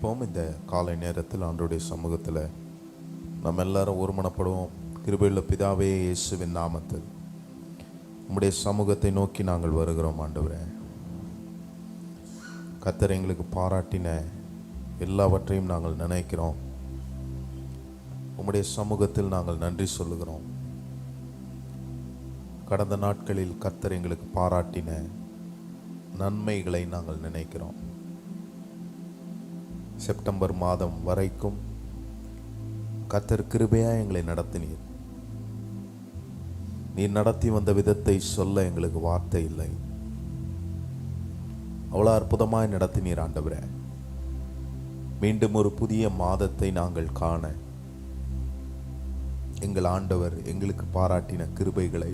இப்போவும் இந்த காலை நேரத்தில் ஆண்டவருடைய சமூகத்தில் நம்ம எல்லாரும் ஒருமனப்படுவோம். கிருபையுள்ள பிதாவே, இயேசுவின் நாமத்தில் உம்முடைய சமூகத்தை நோக்கி நாங்கள் வருகிறோம். ஆண்டவரே, கர்த்தர் எங்களுக்கு பாராட்டின எல்லாவற்றையும் நாங்கள் நினைக்கிறோம். உம்முடைய சமூகத்தில் நாங்கள் நன்றி சொல்லுகிறோம். கடந்த நாட்களில் கர்த்தர் எங்களுக்கு பாராட்டின நன்மைகளை நாங்கள் நினைக்கிறோம். செப்டம்பர் மாதம் வரைக்கும் கர்த்தர் கிருபையா எங்களை நடத்தினீர். நீர் நடத்தி வந்த விதத்தை சொல்ல எங்களுக்கு வார்த்தை இல்லை. அவ்வளோ அற்புதமாய் நடத்தினீர் ஆண்டவரே. மீண்டும் ஒரு புதிய மாதத்தை நாங்கள் காண எங்கள் ஆண்டவர் எங்களுக்கு பாராட்டின கிருபைகளை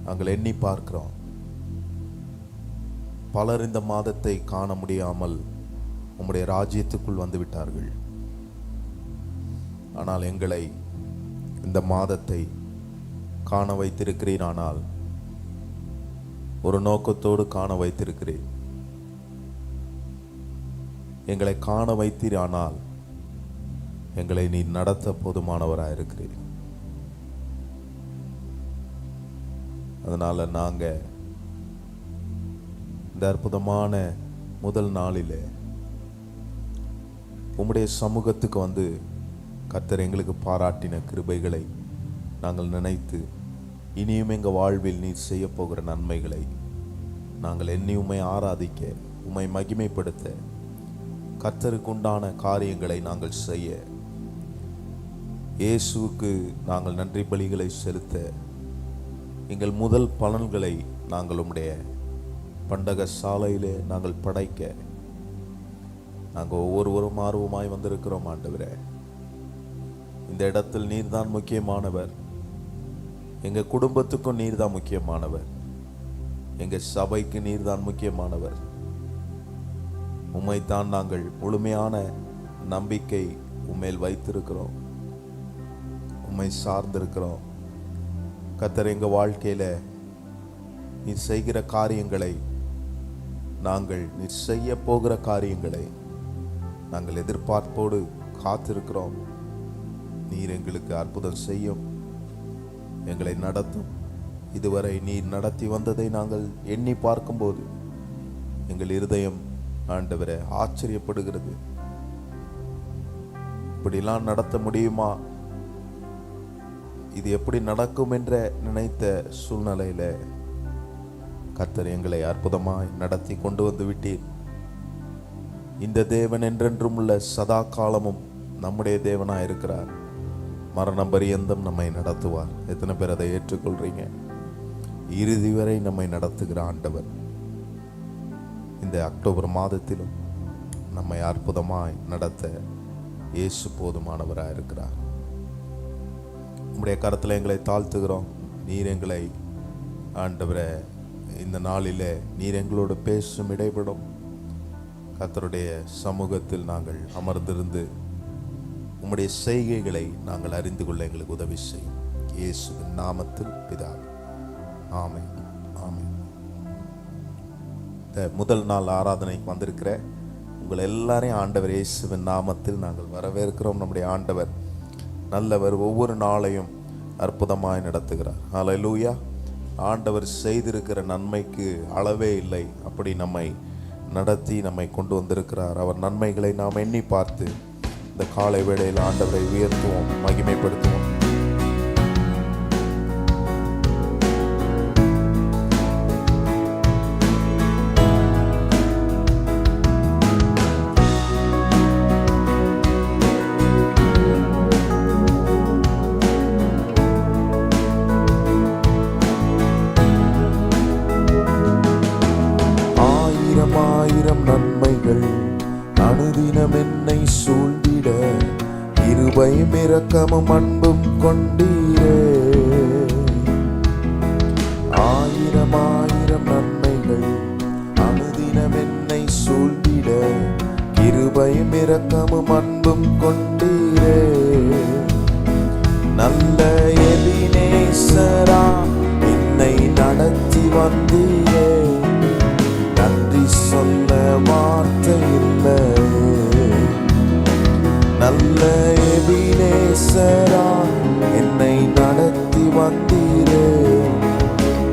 நாங்கள் எண்ணி பார்க்கிறோம். பலர் இந்த மாதத்தை காண முடியாமல் உம்முடைய ராஜ்யத்துக்குள் வந்து விட்டார்கள். ஆனால் எங்களை இந்த மாதத்தை காண வைத்திருக்கிறேன். ஆனால் ஒரு நோக்கத்தோடு காண வைத்திருக்கிறேன். எங்களை காண வைத்தீர். ஆனால் எங்களை நீ நடத்த போதுமானவராயிருக்கிறீர். அதனால நாங்க இந்த அற்புதமான முதல் நாளிலே உம்முடைய சமூகத்துக்கு வந்து கர்த்தர் எங்களுக்கு பாராட்டின கிருபைகளை நாங்கள் நினைத்து இனியும் எங்கள் வாழ்வில் நீர் செய்ய போகிற நன்மைகளை நாங்கள் எண்ணி உம்மை ஆராதிக்க, உம்மை மகிமைப்படுத்த, கர்த்தருக்கு உண்டான காரியங்களை நாங்கள் செய்ய, இயேசுவுக்கு நாங்கள் நன்றி பலிகளை செலுத்த, எங்கள் முதல் பலன்களை நாங்கள் உம்முடைய பண்டக சாலையிலே நாங்கள் படைக்க நாங்கள் ஒவ்வொருவரும் ஆர்வமாய் வந்திருக்கிறோம். ஆண்டவரே, இந்த இடத்தில் நீர்தான் முக்கியமானவர். எங்கள் குடும்பத்துக்கும் நீர்தான் முக்கியமானவர். எங்கள் சபைக்கு நீர்தான் முக்கியமானவர். உம்மைத்தான் நாங்கள் முழுமையான நம்பிக்கை உம்மேல் வைத்திருக்கிறோம். உம்மை சார்ந்திருக்கிறோம். கர்த்தர், எங்கள் வாழ்க்கையில் நீர் செய்கிற காரியங்களை, நாங்கள் நீர் செய்ய போகிற காரியங்களை நாங்கள் எதிர்பார்ப்போடு காத்திருக்கிறோம். நீர் எங்களுக்கு அற்புதம் செய்யும், எங்களை நடத்தும். இதுவரை நீர் நடத்தி வந்ததை நாங்கள் எண்ணி பார்க்கும்போது எங்கள் இருதயம் ஆண்டவரே ஆச்சரியப்படுகிறது. இப்படிலாம் நடத்த முடியுமா? இது எப்படி நடக்கும் என்ற நினைத்த சூழ்நிலையில கர்த்தர் எங்களை அற்புதமாய் நடத்தி கொண்டு வந்து விட்டீர். இந்த தேவன் என்றென்றும் உள்ள சதா காலமும் நம்முடைய தேவனாய் இருக்கிறார். மரணம் பரியந்தம் நம்மை நடத்துவார். எத்தனை பேர் அதை ஏற்றுக்கொள்றீங்க? இறுதி வரை நம்மை நடத்துகிற ஆண்டவர் இந்த அக்டோபர் மாதத்திலும் நம்மை அற்புதமாய் நடத்த இயேசு போதுமானவராய் இருக்கிறார். உம்முடைய கரத்தில் எங்களை தாழ்த்துகிறோம். நீர் எங்களை ஆண்டவரே இந்த நாளிலே நீர் எங்களோடு பேசும், இடைபடும். கர்த்தருடைய சமூகத்தில் நாங்கள் அமர்ந்திருந்து உம்முடைய செய்கைகளை நாங்கள் அறிந்து கொள்ள எங்களுக்கு உதவி செய்யும். இயேசுவின் நாமத்தில் பிதாவே, ஆமென், ஆமென். இந்த முதல் நாள் ஆராதனைக்கு வந்திருக்கிற உங்கள் எல்லாரையும் ஆண்டவர் இயேசுவின் நாமத்தில் நாங்கள் வரவேற்கிறோம். நம்முடைய ஆண்டவர் நல்லவர், ஒவ்வொரு நாளையும் அற்புதமாய் நடத்துகிறார். ஹல்லேலூயா. ஆண்டவர் செய்திருக்கிற நன்மைக்கு அளவே இல்லை. அப்படி நம்மை நடத்தி நம்மை கொண்டு வந்திருக்கிறார். அவர் நன்மைகளை நாம் எண்ணி பார்த்து இந்த காலை வேளையில் ஆண்டவரை உயர்த்துவோம், மகிமைப்படுத்துவோம். ஆயிரம் நன்மைகள் அனுதினம் என்னை சூழ்ந்திட, கிருபையும் இரக்கமும் அன்பும் கொண்டீரே. ஆயிரம் நன்மைகள் அனுதினம் என்னை சூழ்ந்திட, கிருபையும் இரக்கமும் அன்பும் கொண்டீரே. நல்ல எபினேசரா என்னை நடத்தி வந்தீரே. நன்றி சொல்ல வார்த்தை இல்லை. நல்ல எபினேசரா என்னை நடத்தி வந்தீரே,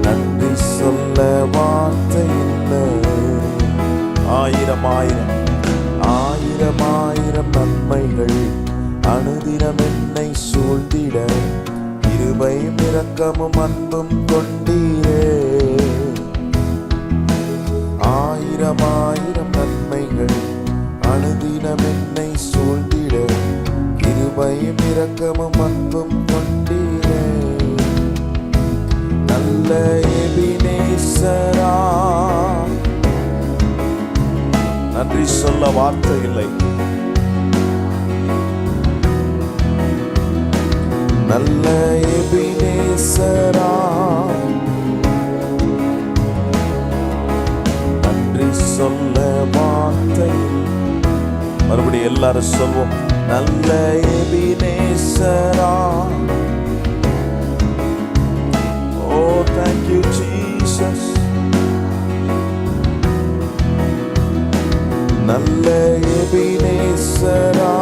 நன்றி சொல்ல வார்த்தை இல்லை. ஆயிரம் ஆயிரம் ஆயிரம் ஆயிரம் நன்மைகள் அனுதினம் என்னை சூழ்ந்திட, கிருபையும் இரக்கமும் அன்பும் கொண்டீரே. ஆயிரம் ஆயிரம் நன்மைகள் அனுதினம் என்னை சூழ்ந்திட, கிருபையும் இரக்கமும் அன்பும் கொண்டீரே. நல்ல எபினேசரா, நன்றி சொல்ல வார்த்தை இல்லை. நல்ல எபினேசரா, நன்றி சொல்ல வார்த்தை. மறுபடியும் எல்லாரும் சொல்வோம், நல்ல எபினேசரா. ஓ thank you Jesus. நல்ல எபினேசரா,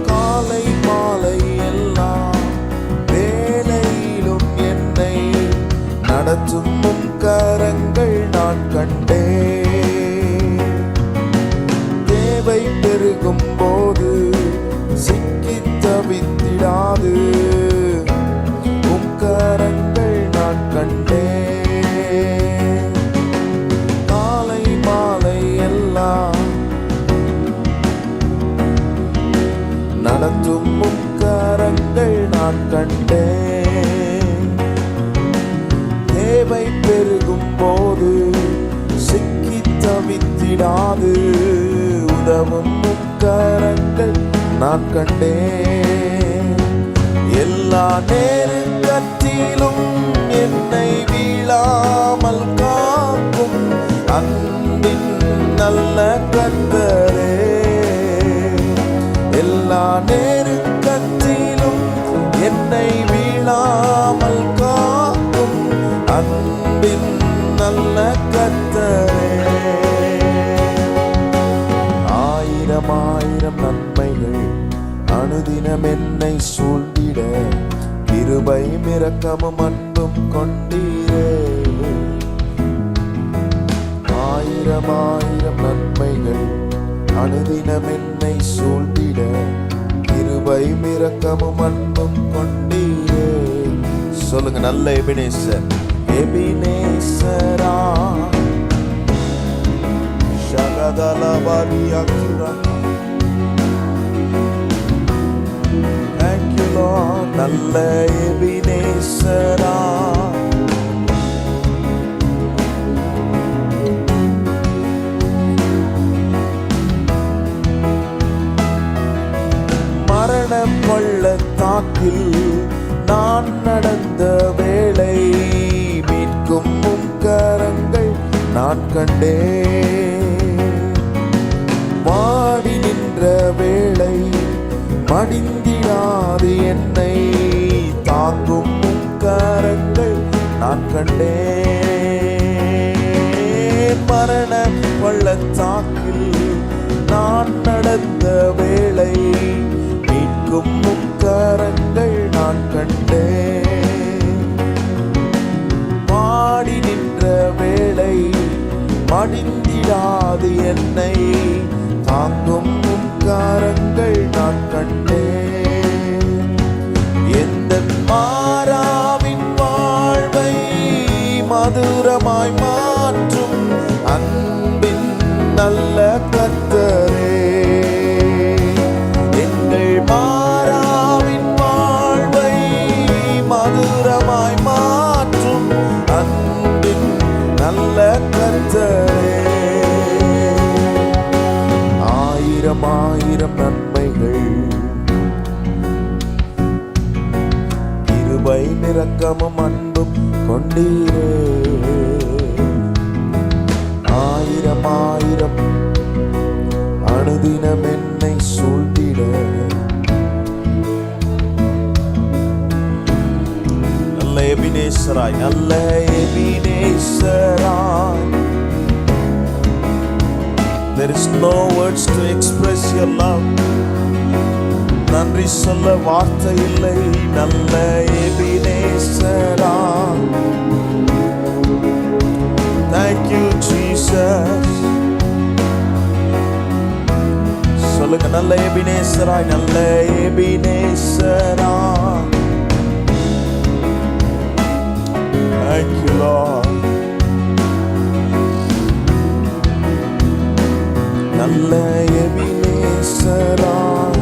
காலை மாலை எல்லா வேளையிலும் என்னை நடத்தும் உம் கரங்கள் நான் கண்டேன். தேவை பெருகும் போது சிக்கி தவித்திடாது உம் கரங்கள் நான் கண்டேன். காலை மாலை எல்லாம் நடத்தும் உம் கரங்கள் நான் கண்டேன். தேவை பெருகும் போது சிக்கி தவித்திடாது உதவும் உம் கரங்கள் நான் கண்டேன். எல்லா நேரத்திலும் என்னை வீழாமல் காக்கும் அன்பின் நல்ல கர்த்தரே. எல்லா நேரத்திலும் என்னை வீழாமல் காக்கும் அன்பின் நல்ல கர்த்தரே. ஆயிரம் ஆயிரம் நன்மைகள் அனுதினம் என்னை சூழ்ந்திட, கிருபையும் இரக்கமும் அன்பும் கொண்டீரே. ஆயிரம் ஆயிரம் நன்மைகள் அனுதினம் என்னை சூழ்ந்திட, கிருபையும் இரக்கமும் அன்பும் கொண்டீரே. சொல்லுங்க, நல்ல எபினேசர், எபினேசரா. ஷகதலபரியாக்குரா. Thank you Lord. நல்ல எபினேசரா, மரண பள்ளத்தாக்கில் நான் நடந்த வேளை, மீட்கும் உம் கரங்கள் நான் கண்டேன். வாடி நின்ற வேளை மடிந்திடாது என்னை தாங்கும் உம் கரங்கள் நான் கண்டேன். மரண பள்ளத்தாக்கில் நான் நடந்த வேளை, மீட்கும் உம் கரங்கள் நான் கண்டேன். வாடி நின்ற வேளை மடிந்திடாது என்னை தாங்கும் உம் கரங்கள் நான் கண்டேன். எந்த மாறாவின் வாழ்வை மதுரமாய் மாற்றும் அன்பின் நல்ல கர்த்தரே. எங்கள் மாறாவின் வாழ்வை மதுரமாய் மாற்றும் அன்பின் நல்ல கர்த்தரே. ஆயிரம் ஆயிரம் நன்மைகள், கிருபை இரக்கமும் அன்பும் கொண்டீரே. ஆயிரம் ஆயிரம் அனுதினம் என்னை சூழ்ந்திட, நல்ல எபினேசராய், நல்ல எபினேசராய். There is no words to express your love. நன்றி சொல்ல வார்த்தை இல்லை. நல்ல எபினேசராய். Thank you Jesus. சொல்லுங்க, நல்ல எபினேசராய், நல்ல எபினேசராய். Thank you Lord. நல்ல எபினேசராய்.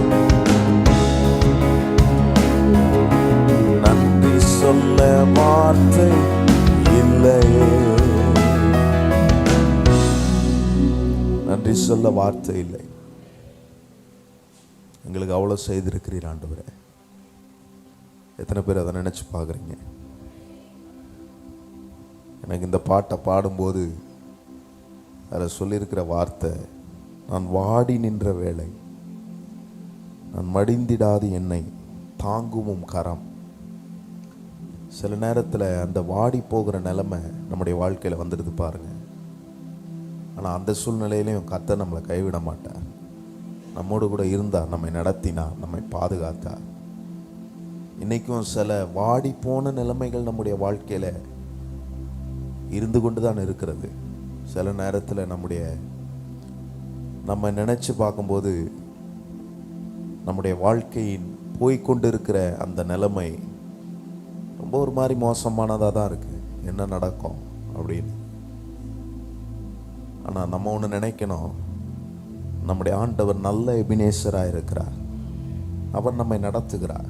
நன்றி சொல்ல வார்த்தை இல்லையே. நன்றி சொல்ல வார்த்தை இல்லை. எங்களுக்கு அவ்வளோ செய்திருக்கிறீர் ஆண்டவரே. எத்தனை பேர் அதை நினச்சி பார்க்குறீங்க? எனக்கு இந்த பாட்டை பாடும்போது அதில் சொல்லியிருக்கிற வார்த்தை, நான் வாடி நின்ற வேளை, நான் மடிந்திடாது என்னை தாங்குமும் கரம். சில நேரத்தில் அந்த வாடி போகிற நிலைமை நம்முடைய வாழ்க்கையில் வந்துடுது பாருங்க. ஆனால் அந்த சூழ்நிலையிலையும் கர்த்தர் நம்மளை கைவிட மாட்டார். நம்மோடு கூட இருந்தார், நம்மை நடத்தினார், நம்மை பாதுகாத்தார். இன்றைக்கும் சில வாடி போன நிலைமைகள் நம்முடைய வாழ்க்கையில் இருந்து கொண்டு தான் இருக்கிறது. சில நேரத்தில் நம்ம நினச்சி பார்க்கும்போது நம்முடைய வாழ்க்கையின் போய்கொண்டு இருக்கிற அந்த நிலைமை ரொம்ப ஒரு மாதிரி மோசமானதாக தான் இருக்குது. என்ன நடக்கும் அப்படின்னு. ஆனால் நம்ம ஒன்று நினைக்கணும், நம்முடைய ஆண்டவர் நல்ல எபினேசராக இருக்கிறார். அவர் நம்மை நடத்துகிறார்.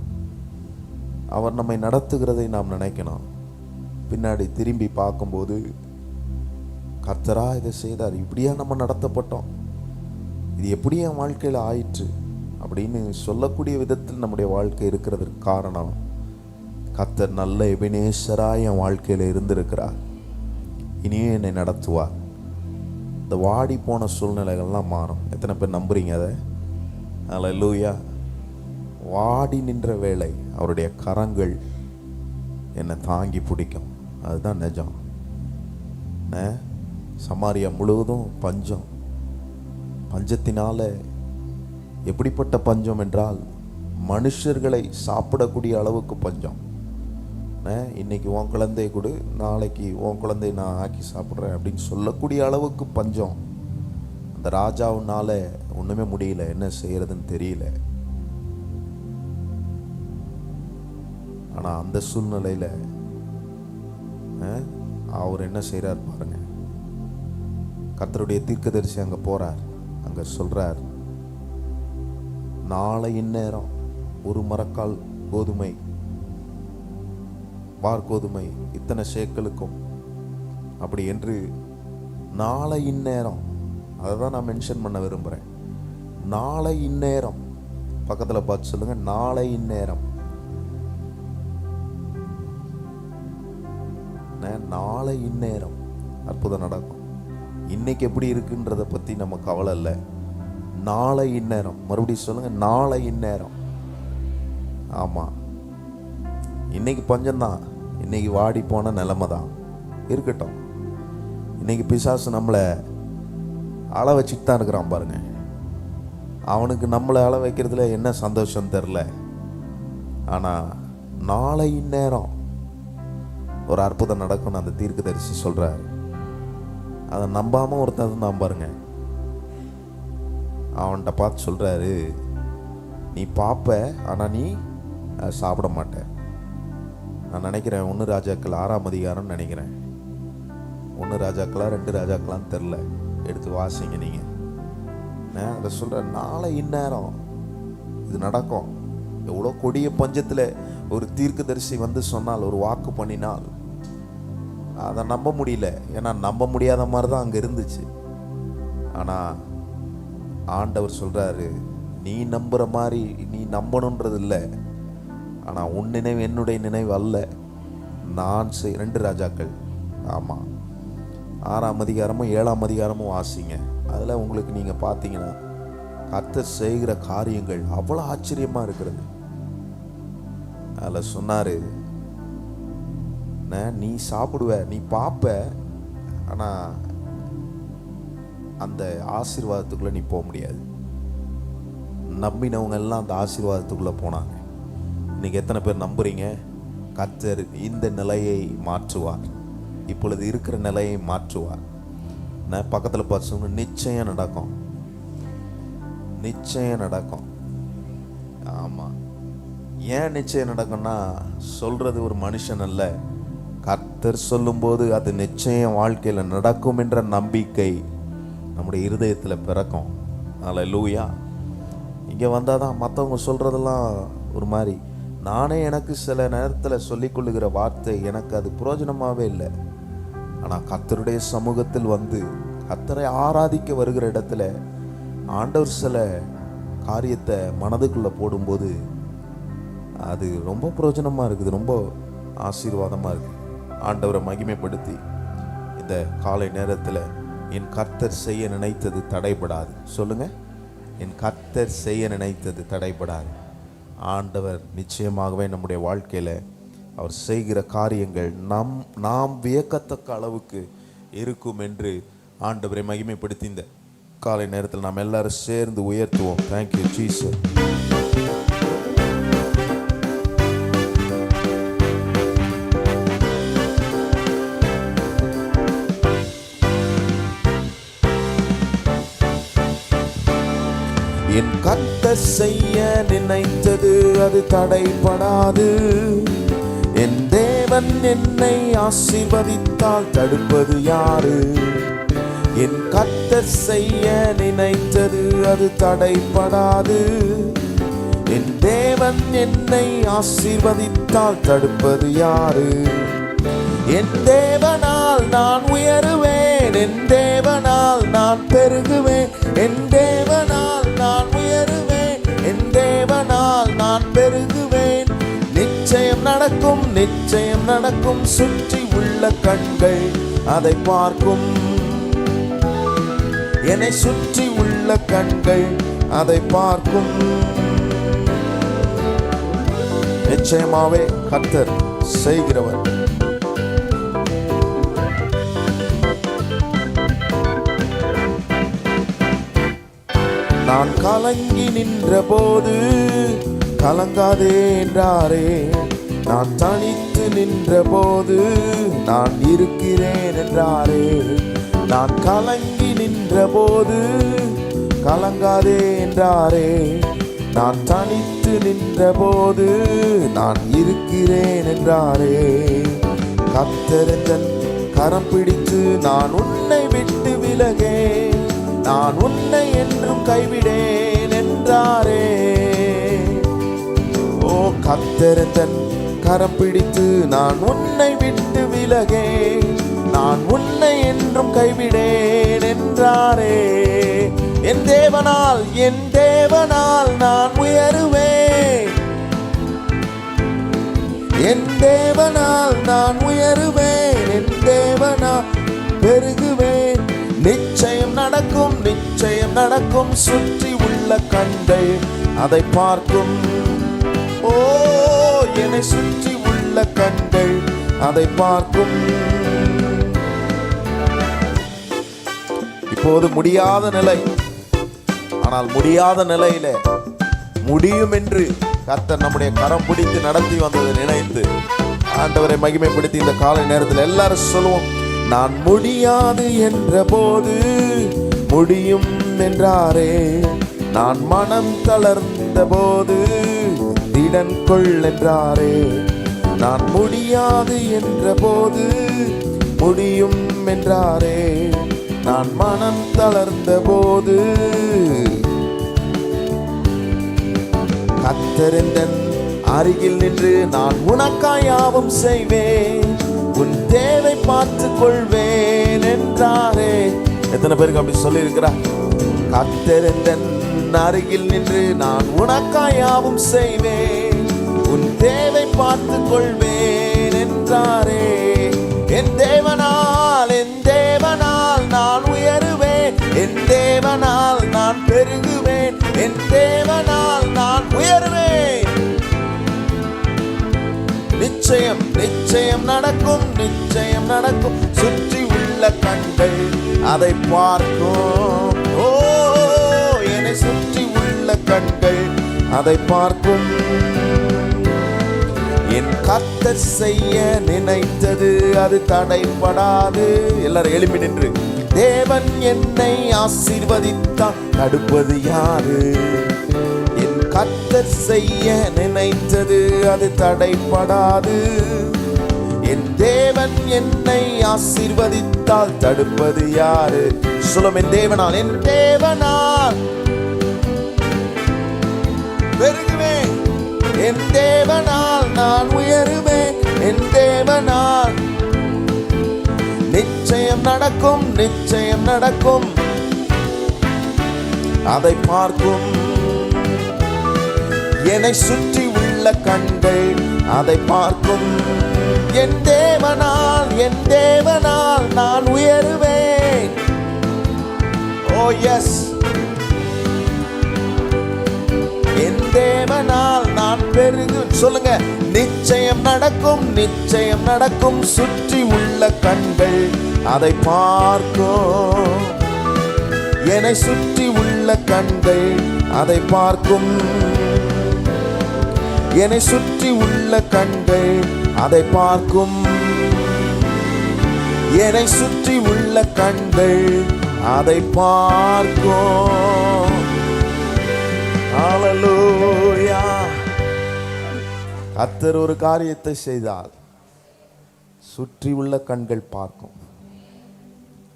அவர் நம்மை நடத்துகிறதை நாம் நினைக்கணும். பின்னாடி திரும்பி பார்க்கும்போது கர்த்தரா இதை செய்தார், இப்படியா நம்ம நடத்தப்பட்டோம், இது எப்படி என் வாழ்க்கையில் ஆயிற்று அப்படின்னு சொல்லக்கூடிய விதத்தில் நம்முடைய வாழ்க்கை இருக்கிறதுக்கு காரணம், கர்த்தர் நல்ல எபினேசராக என் வாழ்க்கையில் இருந்திருக்கிறார். இனியும் என்னை நடத்துவார். இந்த வாடி போன சூழ்நிலைகள்லாம் மாறும். எத்தனை பேர் நம்புறீங்க அதை? அல்லேலூயா. வாடி நின்ற வேளை அவருடைய கரங்கள் என்னை தாங்கி பிடிக்கும். அதுதான் நிஜம். சமாரியா முழுவதும் பஞ்சம். பஞ்சத்தினால எப்படிப்பட்ட பஞ்சம் என்றால் மனுஷர்களை சாப்பிடக்கூடிய அளவுக்கு பஞ்சம். இன்னைக்கு உன் குழந்தைய கொடு, நாளைக்கு உன் குழந்தைய நான் ஆக்கி சாப்பிட்றேன் அப்படின்னு சொல்லக்கூடிய அளவுக்கு பஞ்சம். அந்த ராஜாவுனால ஒன்றுமே முடியல, என்ன செய்யறதுன்னு தெரியல. ஆனால் அந்த சூழ்நிலையில் அவர் என்ன செய்கிறார் பாருங்க. கர்த்தருடைய தீர்க்கதரிசி அங்கே போகிறார். அங்கே சொல்கிறார், நாளை இந்நேரம் ஒரு மரக்கால் கோதுமை, பார்கோதுமை இத்தனை சேக்கலுக்கும் அப்படி என்று நாளை இந்நேரம், அதை தான் நான் மென்ஷன் பண்ண விரும்புகிறேன். நாளை இந்நேரம், பக்கத்தில் பார்த்து சொல்லுங்க, நாளை இந்நேரம். நாளை இந்நேரம் அற்புதம் நடக்கும். இன்னைக்கு எப்படி இருக்குன்றதை பற்றி நம்ம கவலை இல்லை. நாளை இந்நேரம், மறுபடியும் சொல்லுங்க, நாளை இந்நேரம். ஆமாம், இன்னைக்கு பஞ்சம்தான், இன்னைக்கு வாடி போன நிலைமை தான் இருக்கட்டும். இன்னைக்கு பிசாசு நம்மளை அள வச்சுட்டு தான் இருக்கிறான் பாருங்க. அவனுக்கு நம்மளை அள வைக்கிறதுல என்ன சந்தோஷம் தெரில. ஆனால் நாளை இந்நேரம் ஒரு அற்புதம் நடக்கும்னு அந்த தீர்க்கதரிசி சொல்கிறார். அதை நம்பாமல் ஒருத்தர் தான் பாருங்க. அவன்கிட்ட பார்த்து சொல்கிறாரு, நீ பார்ப்ப ஆனால் நீ சாப்பிட மாட்ட. நான் நினைக்கிறேன் 1 ராஜாக்கள் 6ஆம் அதிகாரம் நினைக்கிறேன். 1 ராஜாக்களா 2 ராஜாக்களான்னு தெரில, எடுத்து வாசிங்க நீங்கள். அதை சொல்கிற நாளை இந்நேரம் இது நடக்கும். எவ்வளோ கொடிய பஞ்சத்தில் ஒரு தீர்க்கதரிசி வந்து சொன்னால், ஒரு வாக்கு பண்ணினால் அதை நம்ப முடியல. ஏன்னா நம்ப முடியாத மாதிரி தான் அங்கே இருந்துச்சு. ஆனால் ஆண்டவர் சொல்கிறாரு, நீ நம்புகிற மாதிரி நீ நம்பணுன்றது இல்லை, ஆனால் உன் நினைவு என்னுடைய நினைவு அல்ல, நான் 2 ராஜாக்கள். ஆமாம், 6ஆம் அதிகாரமும் 7ஆம் அதிகாரமும் வாசிங்க. அதில் உங்களுக்கு நீங்கள் பார்த்தீங்கன்னா கர்த்தர் செய்கிற காரியங்கள் அவ்வளோ ஆச்சரியமாக இருக்கிறது. அதில் சொன்னார், நீ சாப்பிடுவ, நீ பார்ப்ப, ஆனால் அந்த ஆசீர்வாதத்துக்குள்ளே நீ போக முடியாது. நம்பினவங்க எல்லாம் அந்த ஆசீர்வாதத்துக்குள்ளே போனாங்க. இன்னைக்கு எத்தனை பேர் நம்புறீங்க? கர்த்தர் இந்த நிலையை மாற்றுவார், இப்பொழுது இருக்கிற நிலையை மாற்றுவார். நான் பக்கத்தில் பார்த்து சொன்ன நிச்சயம் நடக்கும், நிச்சயம் நடக்கும். ஆமாம், ஏன் நிச்சயம் நடக்கும்னா சொல்றது ஒரு மனுஷன் அல்ல, கர்த்தர் சொல்லும்போது அது நிச்சயம் வாழ்க்கையில் நடக்கும் என்ற நம்பிக்கை நம்முடைய இருதயத்தில் பிறக்கும். அல்லேலூயா. இங்கே வந்தால் தான் மற்றவங்க சொல்கிறதெல்லாம் ஒரு மாதிரி. நானே எனக்கு சில நேரத்தில் சொல்லிக்கொள்ளுகிற வார்த்தை எனக்கு அது பிரயோஜனமாகவே இல்லை. ஆனால் கர்த்தருடைய சமூகத்தில் வந்து கர்த்தரை ஆராதிக்க வருகிற இடத்துல ஆண்டவர் சில காரியத்தை மனதுக்குள்ளே போடும்போது அது ரொம்ப பிரயோஜனமாக இருக்குது, ரொம்ப ஆசீர்வாதமாக இருக்குது. ஆண்டவரை மகிமைப்படுத்தி இந்த காலை நேரத்தில் என் கர்த்தர் செய்ய நினைத்தது தடைபடாது. சொல்லுங்கள், என் கர்த்தர் செய்ய நினைத்தது தடைபடாது. ஆண்டவர் நிச்சயமாகவே நம்முடைய வாழ்க்கையில் அவர் செய்கிற காரியங்கள் நாம் வியக்கத்தக்க அளவுக்கு இருக்கும் என்று ஆண்டவரை மகிமைப்படுத்தி இந்த காலை நேரத்தில் நாம் எல்லாரும் சேர்ந்து உயர்த்துவோம். Thank you Jesus. என் கர்த்தர் செய்ய நினைத்தது அது தடைபடாது. என் தேவன் என்னை ஆசீர்வதித்தால் தடுப்பது யாரு? என் கர்த்தர் செய்ய நினைத்தது அது தடைபடாது. என் தேவன் என்னை ஆசீர்வதித்தால் தடுப்பது யாரு? என் தேவனால் நான் உயருவேன், என் தேவனால் நான் பெருகுவேன், என் தேவனால் நான் உயருவேன், என் தேவனால் நான் பெருகுவேன். நிச்சயம் நடக்கும், நிச்சயம் நடக்கும். சுற்றி உள்ள கண்கள் அதை பார்க்கும், என்னை சுற்றி உள்ள கண்கள் அதை பார்க்கும். நிச்சயமாவே கர்த்தர் செய்கிறவர். நான் கலங்கி நின்ற போது கலங்காதே என்றாரே. நான் தனித்து நின்ற போது நான் இருக்கிறேன் என்றாரே. நான் கலங்கி நின்ற போது கலங்காதே என்றாரே. நான் தனித்து நின்ற போது நான் இருக்கிறேன் என்றாரே. கர்த்தர் என் கரம் பிடித்து நான் உன்னை விட்டு விலகேன், நான் உன்னை என்றும் கைவிடேன் என்றாரே. ஓ, கர்த்தர் தன் கரம் பிடித்து நான் உன்னை விட்டு விலகேன், நான் உன்னை என்றும் கைவிடேன் என்றாரே. என் தேவனால், என் தேவனால் நான் உயருவேன், என் தேவனால் நான் உயருவேன், என் தேவனால் பெருகுவேன். நிச்சயம் நடக்கும், நிச்சயம் நடக்கும். சுற்றி உள்ள கண்கள் அதை பார்க்கும். ஓ, என்னை சுற்றி உள்ள கண்கள் அதை பார்க்கும். இப்போது முடியாத நிலை, ஆனால் முடியாத நிலையில முடியும் என்று கர்த்தர் நம்முடைய கரம் பிடித்து நடத்தி வந்ததை நினைத்து ஆண்டவரை மகிமைப்படுத்தி இந்த காலை நேரத்தில் எல்லாரும் சொல்லுவோம். நான் முடியாது என்ற போது முடியும் என்றாரே. நான் மனம் தளர்ந்த போது திடன் கொள் என்றாரே. நான் முடியாது என்ற போது முடியும் என்றாரே. நான் மனம் தளர்ந்த போது கர்த்தர் என் அருகில் நின்று நான் உனக்காய் யாவும் செய்வேன், உன் தேவை பார்த்துக் கொள்வேன் என்றாரே. எத்தனை பேருக்கு அப்படி சொல்லி இருக்கிறார்? கர்த்தர் என் அருகில் நின்று நான் உனக்காய் யாவும் செய்வேன், உன் தேவை பார்த்துக் கொள்வேன் என்றாரே. என் தேவனால், என் தேவனால் நான் உயருவேன், என் தேவனால் நான் பெருகுவேன், என் தேவனால் நான் உயருவேன். நிச்சயம் நிச்சயம் நடக்கும், நிச்சயம் நடக்கும். சுற்றி உள்ள கண்கள் அதை பார்க்கும். ஓ, என்னை சுற்றி உள்ள கண்கள் அதை பார்க்கும். என் கர்த்தர் செய்ய நினைத்தது அது தடைப்படாது. எல்லாரும் எழுப்பி நின்று, தேவன் என்னை ஆசீர்வதித்தால் தடுப்பது யாரு? என் கர்த்தர் செய்ய நினைத்தது அது தடைப்படாது. என் தேவன் என்னை ஆசீர்வதித்தால் தடுப்பது யாரு? சொல்லும், என் தேவனால், என் தேவனால் பெருகுவேன், என் தேவனால் நான் உயருவேன், என் தேவனால் நிச்சயம் நடக்கும், நிச்சயம் நடக்கும். அதை பார்க்கும் என்னை சுற்றி உள்ள கண்கள் அதை பார்க்கும். என் தேவனால், என் தேவனால் நான் உயருவேன். ஓ எஸ், என் தேவனால் நான் பெருகு. சொல்லுங்க, நிச்சயம் நடக்கும், நிச்சயம் நடக்கும். சுற்றி உள்ள கண்கள் அதை பார்க்கும். என்னை சுற்றி உள்ள கண்கள் அதை பார்க்கும். என்னை சுற்றி உள்ள கண்கள் அதை பார்க்கும். என்னை சுற்றி உள்ள கண்கள் அதை பார்க்கும். ஹல்லேலூயா. கர்த்தர் ஒரு காரியத்தை செய்தால் சுற்றி உள்ள கண்கள் பார்க்கும்.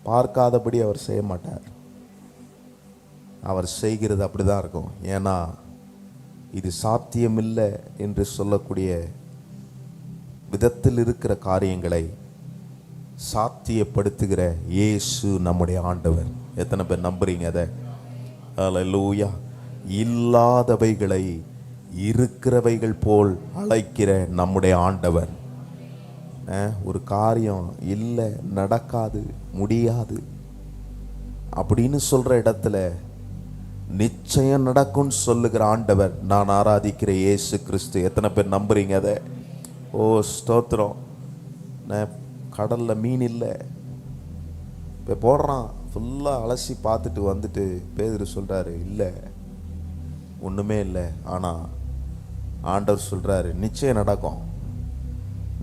பார்க்காதபடி அவர் செய்ய மாட்டார். அவர் செய்கிறது அப்படிதான் இருக்கும். ஏன்னா இது சாத்தியமில்லை என்று சொல்லக்கூடிய விதத்தில் இருக்கிற காரியங்களை சாத்தியப்படுத்துகிற இயேசு நம்முடைய ஆண்டவர். எத்தனை பேர் நம்புறீங்க அதை? ஹல்லேலூயா. இல்லாதவைகளை இருக்கிறவைகள் போல் அழைக்கிற நம்முடைய ஆண்டவர். ஒரு காரியம் இல்லை, நடக்காது, முடியாது அப்படின்னு சொல்ற இடத்துல நிச்சயம் நடக்கும்னு சொல்லுகிற ஆண்டவர் நான் ஆராதிக்கிற இயேசு கிறிஸ்து. எத்தனை பேர் நம்புறீங்க அதை? ஓ ஸ்தோத்திரம். கடல்ல மீன் இல்லை, இப்போ போடுறான், ஃபுல்லாக அலசி பார்த்துட்டு வந்துட்டு பேதுரு சொல்றாரு, இல்லை ஒன்றுமே இல்லை. ஆனால் ஆண்டவர் சொல்றாரு, நிச்சயம் நடக்கும்,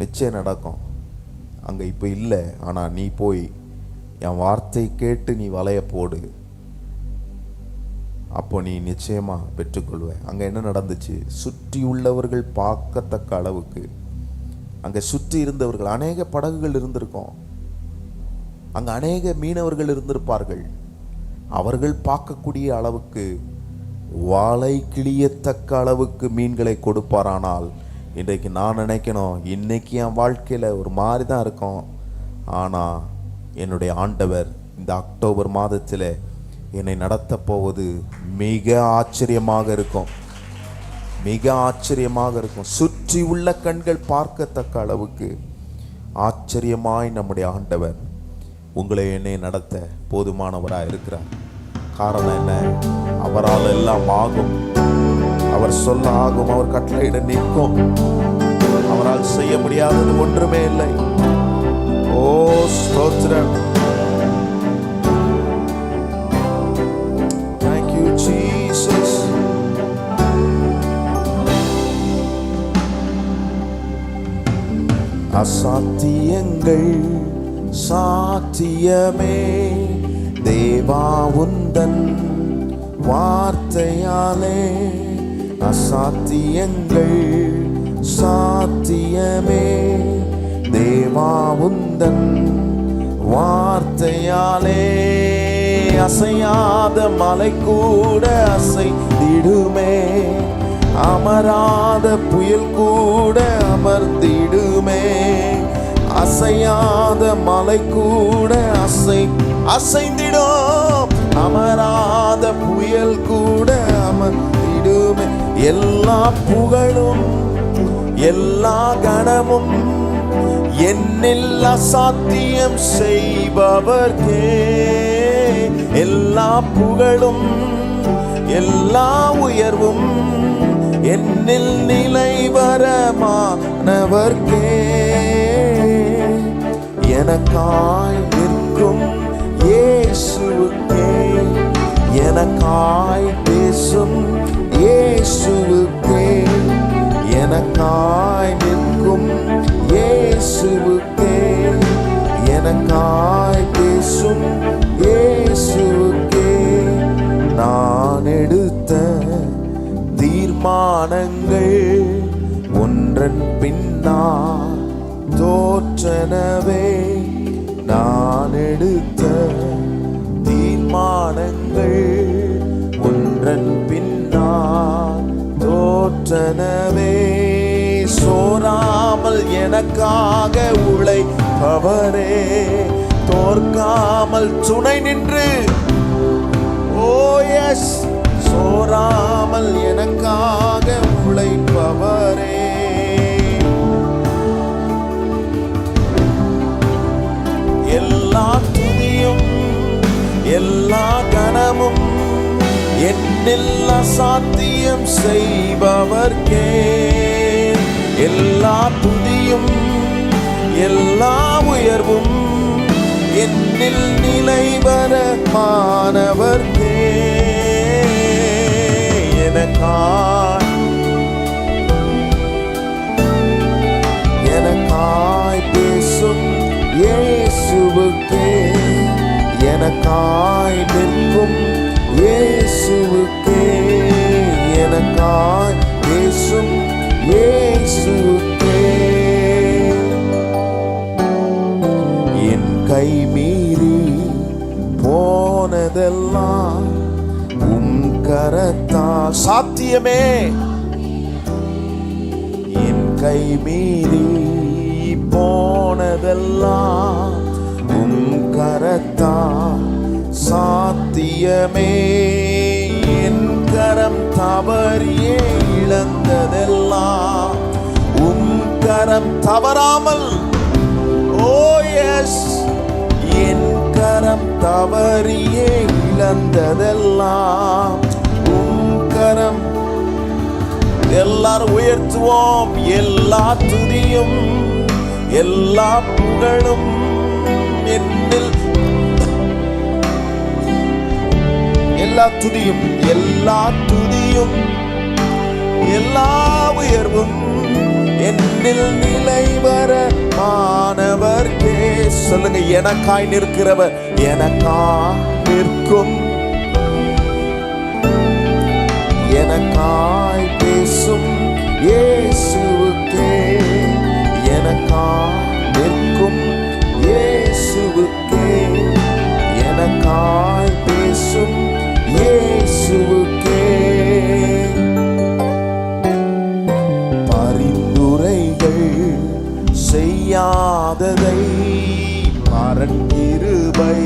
நிச்சயம் நடக்கும். அங்கே இப்போ இல்லை, ஆனால் நீ போய் என் வார்த்தை கேட்டு நீ வலைய போடு, அப்போ நீ நிச்சயமா பெற்றுக்கொள்வ. அங்கே என்ன நடந்துச்சு? சுற்றி உள்ளவர்கள் பார்க்கத்தக்க அளவுக்கு அங்கே சுற்றி இருந்தவர்கள், அநேக படகுகள் இருந்திருக்கும், அங்கே அநேக மீனவர்கள் இருந்திருப்பார்கள். அவர்கள் பார்க்கக்கூடிய அளவுக்கு, வாளை கிழியத்தக்க அளவுக்கு மீன்களை கொடுப்பாரானால், இன்றைக்கு நான் நினைக்கணும், இன்னைக்கு என் வாழ்க்கையில் ஒரு மாதிரி தான் இருக்கும், ஆனால் என்னுடைய ஆண்டவர் இந்த அக்டோபர் மாதத்தில் என்னை நடத்த போவது மிக ஆச்சரியமாக இருக்கும், மிக ஆச்சரியமாக இருக்கும். சுற்றி உள்ள கண்கள் பார்க்கத்தக்க அளவுக்கு ஆச்சரியமாய் நம்முடைய ஆண்டவர் உங்களை என்னை நடத்த போதுமானவராக இருக்கிறார். காரணம் என்ன? அவரால் எல்லாம் ஆகும், அவர் சொல்ல ஆகும், அவர் கட்டளையிட நிற்கும். அவரால் செய்ய முடியாதது ஒன்றுமே இல்லை. ஓ ஸ்தோத்திரம். Thank you Jesus. அசாத்தியங்கள் சாத்தியமே தேவா உந்தன் வார்த்தையாலே. அசாத்தியங்கள் சாத்தியமே தேவா உந்தன் வார்த்தையாலே. அசையாத மலை கூட அசைத்திடுமே, அமராத புயல் கூட அமர்ந்திடுமே. அசையாத மலை கூட அசைந்திடும், அமராத புயல் கூட அமர்ந்திடுமே. எல்லா புகழும் எல்லா கணமும் என்னில் அசாத்தியம் செய்பவர்க்கே. எல்லா புகழும் எல்லா உயர்வும் என்னில் நிலைவரமானவர்க்கே எனக்காய் நிற்கும் இயேசுவுக்கே எனக்காய் பேசும் இயேசுவுக்கே எனக்காய் நிற்கும் இயேசுவுக்கே எனக்காய் பேசும் இயேசுவுக்கே நான் எடுத்த தீர்மானங்கள் ஒன்றன் பின்னால் தோற்றனவே நான் எடுத்த தீர்மானங்கள் ஒன்றன் பின்னால் தோற்றனவே சோராமல் எனக்காக உழைப்பவரே தோற்காமல் துணை நின்று ஓ எஸ் சோராமல் எனக்காக உழைப்பவரே எல்லா துதியும் எல்லா கனமும் என்னில் அசாத்தியம் செய்பவர்க்கே எல்லா துதியும் எல்லா உயர்வும் என்னில் நிலைவரமானவர்க்கே எனக்காய் பேசும் இயேசுவுக்கே எனக்காய் நிற்கும் இயேசுவுக்கே எனக்காய் பேசும் இயேசுவுக்கே என் கை மீறி போனதெல்லாம் கரத்தால் சாத்தியமே என் கை மீறி போனதெல்லாம் கரத்தால் சாத்தியமே என் கரம் தவறியே இழந்ததெல்லாம் கரம் தவறாமல் ஓ எஸ் என் கரம் தவறியே இழந்ததெல்லாம் கரம் எல்லாரும் உயர்த்துவோம் எல்லா துதியும் எல்லா புகழும் என்னில் எல்லா துதியும் எல்லா உயர்வும் என்னில் நிலைவரமானவர்க்கே சொல்லுங்க எனக்காய் நிற்கிறவர் எனக்காய் நிற்கும் எனக்காய் பேசும் இயேசுவுக்கே எனக்காய் நிற்கும் இயேசுவுக்கே எனக்காய் பேசும் இயேசுவுக்கே பரிந்துரைகள் செய்யாததை பரன் கிருபை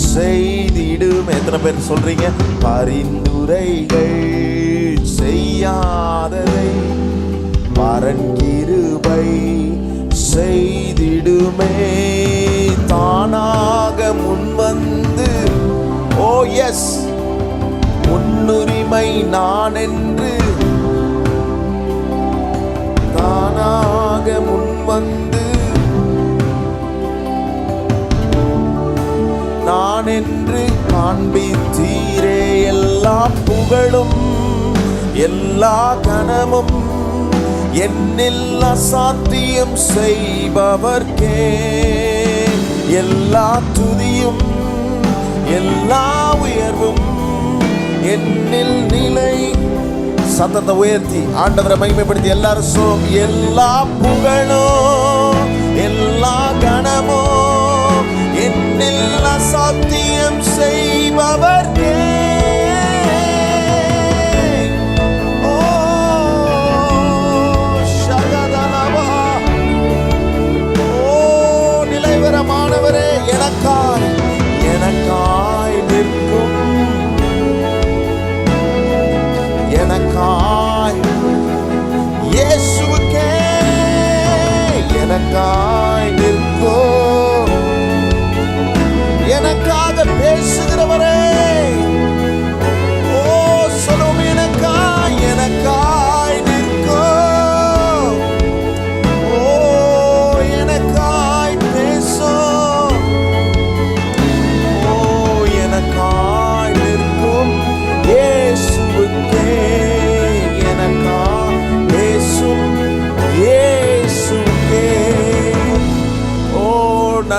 செய்திடும். எத்தனை பேர் சொல்றீங்க பரிந்துரைகள் செய்யாததை பரன் கிருபை செய்திடுமே தானாக முன்வந்து ஓ எஸ் முன்னுரிமை நான் என்று தானாக முன்வந்து நான் என்று காண்பித்தீரே எல்லா புகழும் எல்லா கனமும் என்னில் அசாத்தியம் செய்பவர்க்கே எல்லா துதியும் எல்லா உயர்வும் என்னில் நிலை சத்தத்தை உயர்த்தி ஆண்டவரை மகிமைப்படுத்தி எல்லாரும் சொல்லும் எல்லா புகழும் எல்லா கனமும் என்னில் அசாத்தியம் செய்பவர்க்கே நிலைவரமானவரே எனக்காய் நிற்கும் எனக்காய் இயேசுவுக்கே எனக்காய் நிற்கும் எனக்காக பேசுகிறவரே ஓ சொல்லும் எனக்காய்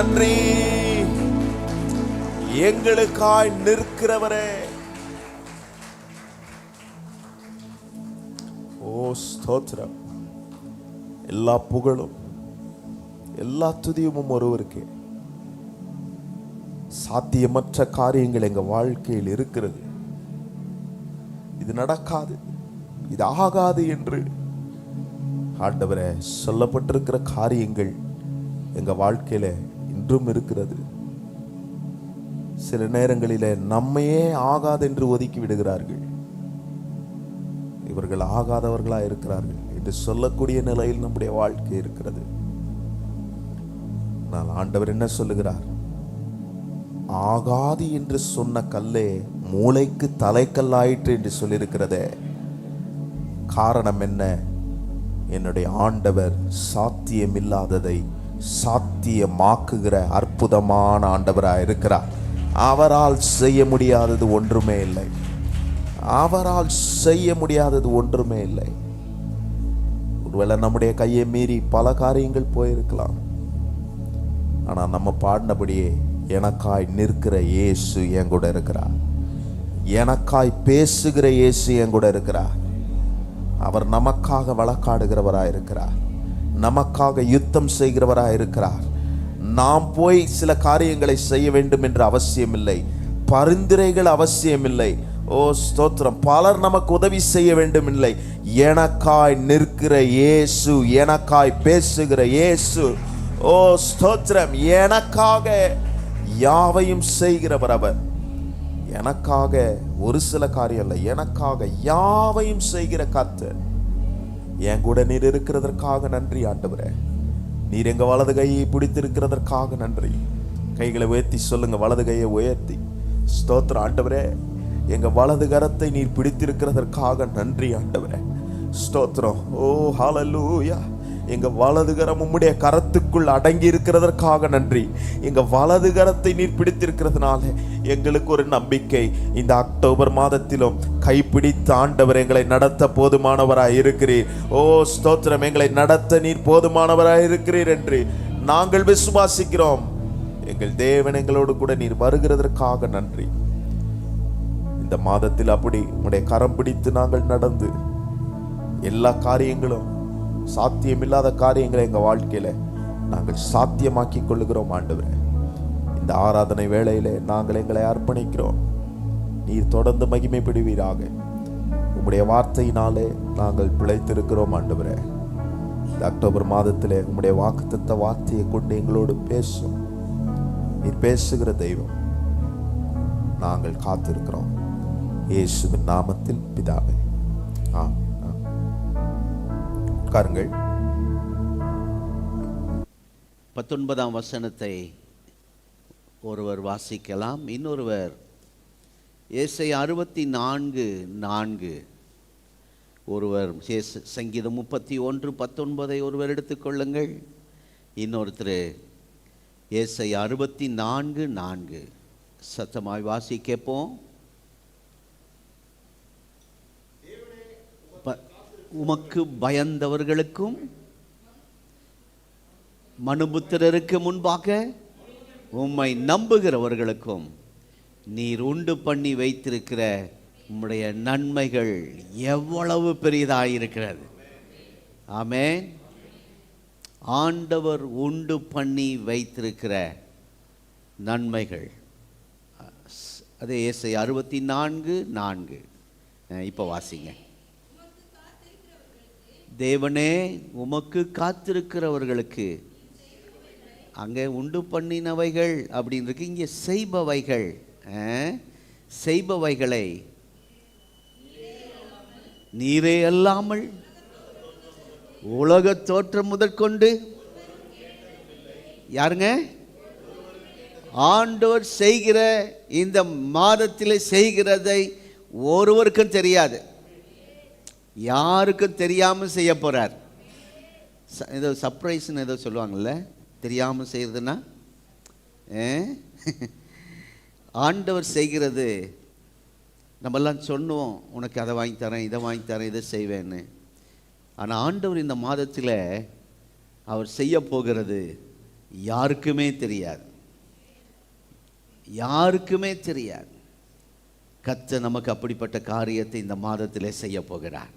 நன்றி. எங்களுக்காய் நிற்கிறவரே, ஓ ஸ்தோத்திரம். எல்லா புகழும் எல்லா துதியும் ஒருவருக்கே. சாத்தியமற்ற காரியங்கள் எங்க வாழ்க்கையில் இருக்கிறது. இது நடக்காது, இது ஆகாது என்று ஆண்டவரே சொல்லப்பட்டிருக்கிற காரியங்கள் எங்க வாழ்க்கையில இன்றும் இருக்கிறது. சில நேரங்களிலே நம்மையே ஆகாது என்று ஒதுக்கி விடுகிறார்கள். இவர்கள் ஆகாதவர்களா இருக்கிறார்கள் என்று சொல்லக்கூடிய நிலையில் நம்முடைய வாழ்க்கை இருக்கிறது. ஆனால் ஆண்டவர் என்ன சொல்லுகிறார்? ஆகாது என்று சொன்ன கல்லே மூளைக்கு தலைக்கல்லாயிற்று என்று சொல்லியிருக்கிறதே. காரணம் என்ன? என்னுடைய ஆண்டவர் சாத்தியமில்லாததை சாத்தியமாக்குகிற அற்புதமான ஆண்டவராக இருக்கிறார். அவரால் செய்ய முடியாதது ஒன்றுமே இல்லை. அவரால் செய்ய முடியாதது ஒன்றுமே இல்லை. ஒருவேளை நம்முடைய கையை மீறி பல காரியங்கள் போயிருக்கலாம். ஆனா நம்ம பாடினபடியே எனக்காய் நிற்கிற இயேசு என் கூட இருக்கிறார். எனக்காய் பேசுகிற இயேசு என் கூட இருக்கிறார். அவர் நமக்காக வழக்காடுகிறவராய் இருக்கிறார். நமக்காக யுத்தம் செய்கிறவராய் இருக்கிறார். நாம் போய் சில காரியங்களை செய்ய வேண்டும் என்ற அவசியம் இல்லை. பரிந்துரைகள் அவசியம் இல்லை. ஓ ஸ்தோத்திரம். பலர் நமக்கு உதவி செய்ய வேண்டும் இல்லை. எனக்காய் நிற்கிற இயேசு, எனக்காய் பேசுகிற இயேசு, ஓ ஸ்தோத்திரம், எனக்காக யாவையும் செய்கிறவர் அவர். எனக்காக ஒரு சில காரியம் இல்லை, எனக்காக யாவையும் செய்கிற கர்த்தர். என் கூட நீர் இருக்கிறதற்காக நன்றி ஆண்டவரே. நீர் எங்க வலது கையை பிடித்திருக்கிறதற்காக நன்றி. கைகளை உயர்த்தி சொல்லுங்க, வலது கையை உயர்த்தி. ஸ்தோத்திரம் ஆண்டவரே, எங்க வலது கரத்தை நீர் பிடித்திருக்கிறதற்காக நன்றி ஆண்டவரே. ஸ்தோத்திரம். ஓ ஹல்லேலூயா. எங்க வலது கரம் உம்முடைய கரத்துக்குள் அடங்கி இருக்கிறதற்காக நன்றி. எங்க வலது கரத்தை நீர் பிடித்திருக்கிறதுனால எங்களுக்கு ஒரு நம்பிக்கை. இந்த அக்டோபர் மாதத்திலும் கைப்பிடித்த ஆண்டவர் எங்களை நடத்த போதுமானவராய் இருக்கிறீர். ஓ ஸ்தோத்திரம். எங்களை நடத்த நீர் போதுமானவராய் இருக்கிறீர் என்று நாங்கள் விசுவாசிக்கிறோம். எங்கள் தேவன் எங்களோடு கூட நீர் வருகிறதற்காக நன்றி. இந்த மாதத்தில் அப்படி உம்முடைய கரம் பிடித்து நாங்கள் நடந்து எல்லா காரியங்களும், சாத்தியமில்லாத காரியங்களை எங்க வாழ்க்கையில நாங்கள் சாத்தியமாக்கி கொள்ளுகிறோம் ஆண்டவரே. இந்த ஆராதனை வேளையிலே நாங்கள் எங்களை அர்ப்பணிக்கிறோம். நீர் தொடர்ந்து மகிமைப்படுவீராக. உம்முடைய வார்த்தையினாலே நாங்கள் பிழைத்திருக்கிறோம் ஆண்டவரே. இந்த அக்டோபர் மாதத்திலே உம்முடைய வாக்குத்தத்த வார்த்தையை கொண்டு எங்களோடு பேசும். நீர் பேசுகிற தெய்வம். நாங்கள் காத்திருக்கிறோம். இயேசுவின் நாமத்தில் பிதாவே, ஆமென். உட்காருங்கள். 19ஆம் வசனத்தை ஒருவர் வாசிக்கலாம். இன்னொருவர் ஏசாயா 64:4, ஒருவர் சங்கீதம் 31:19 ஒருவர் எடுத்துக்கொள்ளுங்கள். இன்னொருத்தர் ஏசாயா 64:4 சத்தமாய் வாசி கேட்போம். உமக்கு பயந்தவர்களுக்கும் மனுபுத்திரருக்கு முன்பாக உம்மை நம்புகிறவர்களுக்கும் நீர் உண்டு பண்ணி வைத்திருக்கிற உம்முடைய நன்மைகள் எவ்வளவு பெரிதாயிருக்கிறது. ஆமென். ஆண்டவர் உண்டு பண்ணி வைத்திருக்கிற நன்மைகள். அதே ஏசாயா 64:4. இப்போ வாசிங்க. தேவனே உமக்கு காத்திருக்கிறவர்களுக்கு, அங்கே உண்டு பண்ணினவைகள் அப்படின்னு இருக்கு, இங்கே செய்பவைகள். செய்பவைகளை நீரே அல்லாமல் உலக தோற்றம் முதற்கொண்டு யாருங்க? ஆண்டவர் செய்கிற இந்த மாதத்தில் செய்கிறதை ஒருவருக்கும் தெரியாது. யாருக்கும் தெரியாமல் செய்ய போகிறார். ஏதோ சர்ப்ரைஸ்ன்னு ஏதோ சொல்லுவாங்கள்ல, தெரியாமல் செய்கிறதுனா. ஆண்டவர் செய்கிறது நம்மெல்லாம் சொன்னோம், உனக்கு அதை வாங்கி தரேன், இதை வாங்கி தரேன், இதை செய்வேன்னு. ஆனால் ஆண்டவர் இந்த மாதத்தில் அவர் செய்ய போகிறது யாருக்குமே தெரியாது, யாருக்குமே தெரியாது. கர்த்தர் நமக்கு அப்படிப்பட்ட காரியத்தை இந்த மாதத்திலே செய்ய போகிறார்.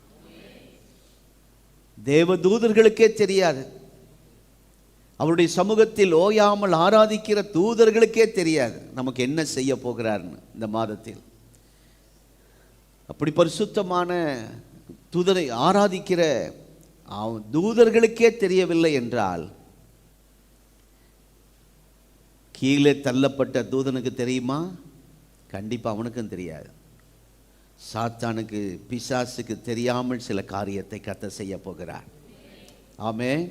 தேவ தூதர்களுக்கே தெரியாது, அவருடைய சமூகத்தில் ஓயாமல் ஆராதிக்கிற தூதர்களுக்கே தெரியாது நமக்கு என்ன செய்ய போகிறார்னு இந்த மாதத்தில். அப்படி பரிசுத்தமான தூதரை ஆராதிக்கிற தூதர்களுக்கே தெரியவில்லை என்றால், கீழே தள்ளப்பட்ட தூதனுக்கு தெரியுமா? கண்டிப்பாக அவனுக்கும் தெரியாது. சாத்தானுக்கு, பிசாசுக்கு தெரியாமல் சில காரியத்தை கர்த்தர் செய்ய போகிறார். ஆமென்.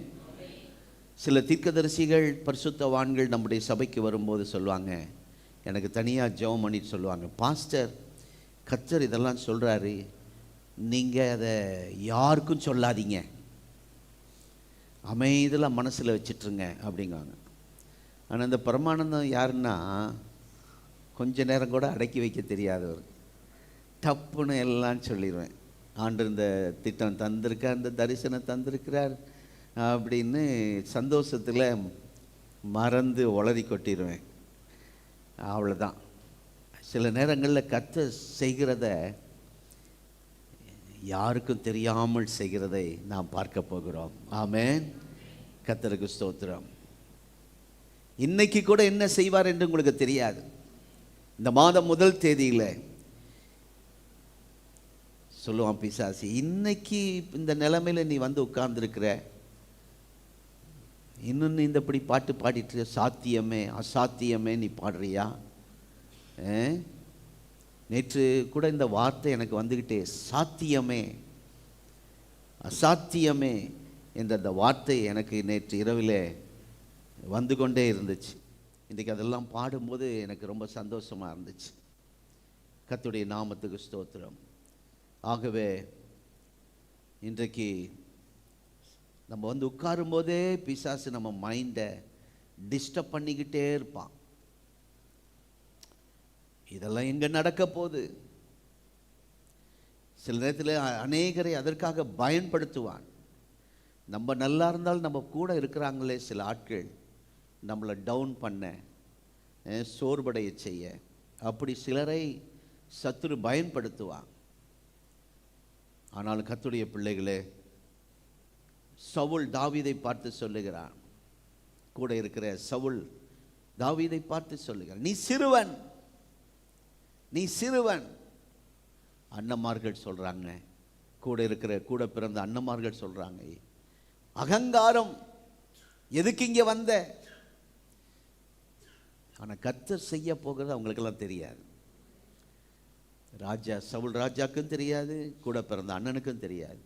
சில தீர்க்கதரிசிகள், பரிசுத்தவான்கள் நம்முடைய சபைக்கு வரும்போது சொல்லுவாங்க, எனக்கு தனியாக ஜெபம் பண்ணிட்டு சொல்லுவாங்க, பாஸ்டர் கர்த்தர் இதெல்லாம் சொல்கிறாரு, நீங்கள் அதை யாருக்கும் சொல்லாதீங்க, அமைதியில் மனசில் வச்சிட்ருங்க அப்படிங்குவாங்க. ஆனால் இந்த பரமானந்தம் யாருன்னா, கொஞ்ச நேரம் கூட அடக்கி வைக்க தெரியாதவர். டப்புன்னு எல்லாம் சொல்லிடுவேன். ஆண்டு இந்த திட்டம் தந்திருக்கார், இந்த தரிசனம் தந்திருக்கிறார் அப்படின்னு சந்தோஷத்தில் மறந்து உளறி கொட்டிடுவேன். அவ்வளோதான். சில நேரங்களில் கர்த்தர் செய்கிறத யாருக்கும் தெரியாமல் செய்கிறதை நாம் பார்க்க போகிறோம். ஆமென். கர்த்தருக்கு ஸ்தோத்திரம். இன்னைக்கு கூட என்ன செய்வார் என்று உங்களுக்கு தெரியாது. இந்த மாதம் முதல் தேதியில் சொல்லுவான் பிசாசு, இன்னைக்கு இந்த நிலைமையில் நீ வந்து உட்கார்ந்துருக்கிற, இன்னும் நீ இந்தப்படி பாட்டு பாடிட்டு சாத்தியமே அசாத்தியமே நீ பாடுறியா? நேற்று கூட இந்த வார்த்தை எனக்கு வந்துக்கிட்டே, சாத்தியமே அசாத்தியமே என்ற அந்த வார்த்தை எனக்கு நேற்று இரவில் வந்து கொண்டே இருந்துச்சு. இன்றைக்கி அதெல்லாம் பாடும்போது எனக்கு ரொம்ப சந்தோஷமாக இருந்துச்சு. கர்த்தருடைய நாமத்துக்கு ஸ்தோத்திரம். ஆகவே இன்றைக்கு நம்ம வந்து உட்காரும்போதே பிசாசு நம்ம மைண்டை டிஸ்டர்ப் பண்ணிக்கிட்டே இருப்பான். இதெல்லாம் எங்கே நடக்க போகுது? சில நேரத்தில் அநேகரை அதற்காக பயன்படுத்துவான். நம்ம நல்லா இருந்தாலும் நம்ம கூட இருக்கிறாங்களே சில ஆட்கள், நம்மளை டவுன் பண்ண, சோர்வடைய செய்ய, அப்படி சிலரை சத்துரு பயன்படுத்துவான். ஆனால் கர்த்தருடைய பிள்ளைகளே, சவுல் தாவீதை பார்த்து சொல்லுகிறான், கூட இருக்கிற சவுல் தாவீதை பார்த்து சொல்லுகிறான், நீ சிறுவன், நீ சிறுவன். அண்ணமார்கள் சொல்கிறாங்க, கூட பிறந்த அண்ணமார்கள் சொல்கிறாங்க, அகங்காரம், எதுக்கு இங்கே வந்த? ஆனால் கர்த்தர் செய்ய போகிறது அவங்களுக்கெல்லாம் தெரியாது. சவுல் ராஜாக்கும் தெரியாது, கூட பிறந்த அண்ணனுக்கும் தெரியாது.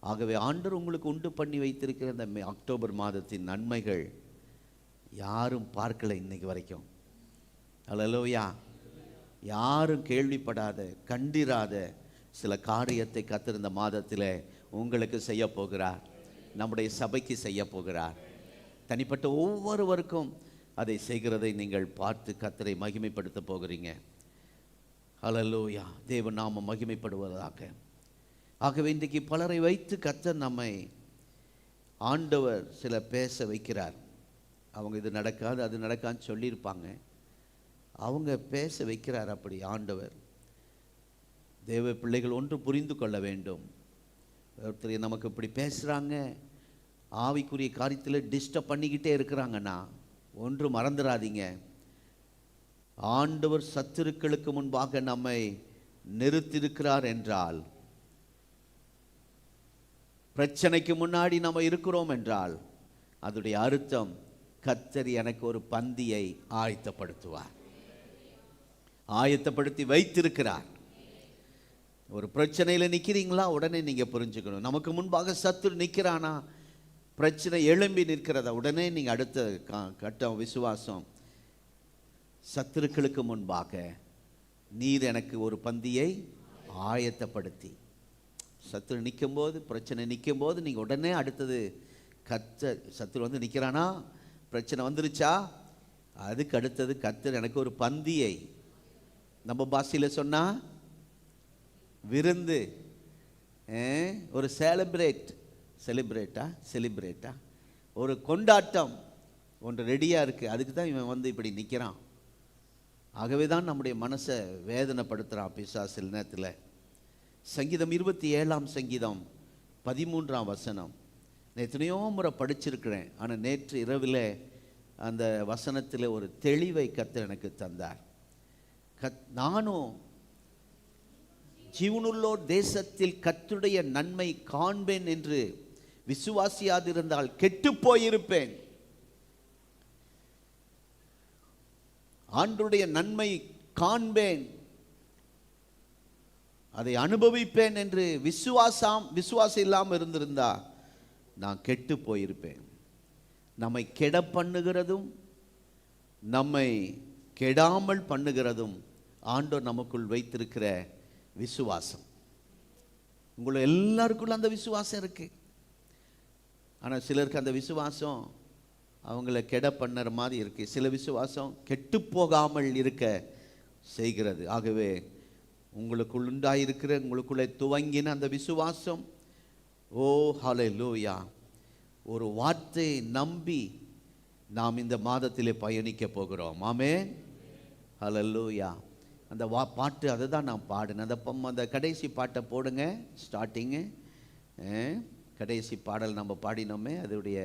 ஆகவே ஆண்டவர் உங்களுக்கு உண்டு பண்ணி வைத்திருக்கிற இந்த அக்டோபர் மாதத்தின் நன்மைகள் யாரும் பார்க்கல இன்னைக்கு வரைக்கும். அல்லேலூயா. யாரும் கேள்விப்படாத, கண்டிராத சில காரியத்தை கர்த்தர் இந்த மாதத்தில் உங்களுக்கு செய்ய போகிறார். நம்முடைய சபைக்கு செய்ய போகிறார். தனிப்பட்ட ஒவ்வொருவருக்கும் அதை செய்கிறதை நீங்கள் பார்த்து கர்த்தரை மகிமைப்படுத்த போகிறீங்க. அல்லேலூயா. தேவ நாமம் மகிமைப்படுவதாக. ஆகவே இன்றைக்கு பலரை வைத்து கர்த்தர் நம்மை, ஆண்டவர் சில பேச வைக்கிறார். அவங்க இது நடக்காது அது நடக்கான்னு சொல்லியிருப்பாங்க, அவங்க பேச வைக்கிறார். அப்படி ஆண்டவர், தேவ பிள்ளைகள் ஒன்று புரிந்து கொள்ள வேண்டும். ஒருத்தர் நமக்கு இப்படி பேசுகிறாங்க, ஆவிக்குரிய காரியத்தில் டிஸ்டர்ப் பண்ணிக்கிட்டே இருக்கிறாங்கன்னா ஒன்று மறந்துடாதீங்க, ஆண்டவர் சத்துருக்களுக்கு முன்பாக நம்மை நிறுத்தியிருக்கிறார் என்றால், பிரச்சனைக்கு முன்னாடி நம்ம இருக்கிறோம் என்றால், அதோடைய அர்த்தம் கர்த்தர் எனக்கு ஒரு பந்தியை ஆயத்தப்படுத்துவார், ஆயத்தப்படுத்தி வைத்திருக்கிறார். ஒரு பிரச்சனையில் நிற்கிறீங்களா, உடனே நீங்கள் புரிஞ்சுக்கணும், நமக்கு முன்பாக சத்துரு நிற்கிறானா, பிரச்சனை எழும்பி நிற்கிறதா, உடனே நீங்கள் அடுத்த கட்டம் விசுவாசம், சத்துருக்களுக்கு முன்பாக நீர் எனக்கு ஒரு பந்தியை ஆயத்தப்படுத்தி. சத்துரு நிற்கும்போது, பிரச்சனை நிற்கும்போது நீங்கள் உடனே அடுத்தது, சத்துரு வந்து நிற்கிறானா, பிரச்சனை வந்துருச்சா, அதுக்கு அடுத்தது கர்த்தர் எனக்கு ஒரு பந்தியை, நம்ம பாஷையில் சொன்னால் விருந்து, ஒரு செலிப்ரேட்டா ஒரு கொண்டாட்டம் ஒன்று ரெடியாக இருக்குது, அதுக்கு தான் இவன் வந்து இப்படி நிற்கிறான். ஆகவே தான் நம்முடைய மனசை வேதனைப்படுத்துகிறான் பிசாசு சில நேரத்தில். சங்கீதம் 27 சங்கீதம் 13 நான் எத்தனையோ முறை படிச்சிருக்கிறேன். ஆனால் நேற்று இரவில் அந்த வசனத்தில் ஒரு தெளிவை கர்த்தர் எனக்கு தந்தார். நானும் ஜீவனுள்ளோர் தேசத்தில் கர்த்தருடைய நன்மை காண்பேன் என்று விசுவாசியாதிருந்தால் கெட்டு போயிருப்பேன். ஆண்டவருடைய நன்மை காண்பேன், அதை அனுபவிப்பேன் என்று விசுவாசம் இல்லாமல் இருந்திருந்தா நான் கெட்டு போயிருப்பேன். நம்மை கெட பண்ணுகிறதும் நம்மை கெடாமல் பண்ணுகிறதும் ஆண்டவர் நமக்குள் வைத்திருக்கிற விசுவாசம். உங்களை எல்லாருக்குள்ள அந்த விசுவாசம் இருக்கு. ஆனால் சிலருக்கு அந்த விசுவாசம் அவங்கள கெட பண்ணுற மாதிரி இருக்கு. சில விசுவாசம் கெட்டு போகாமல் இருக்க செய்கிறது. ஆகவே உங்களுக்குள் உண்டாயிருக்கிற உங்களுக்குள்ளே துவங்கின அந்த விசுவாசம், ஓ ஹல்லேலூயா, ஒரு வார்த்தையை நம்பி நாம் இந்த மாதத்திலே பயணிக்க போகிறோம். ஆமென், ஹல்லேலூயா. அந்த பாட்டு அதை தான் நான் பாடினேன். அந்த கடைசி பாட்டை போடுங்க, ஸ்டார்டிங்கு கடைசி பாடல் நம்ம பாடினோமே, அதோடைய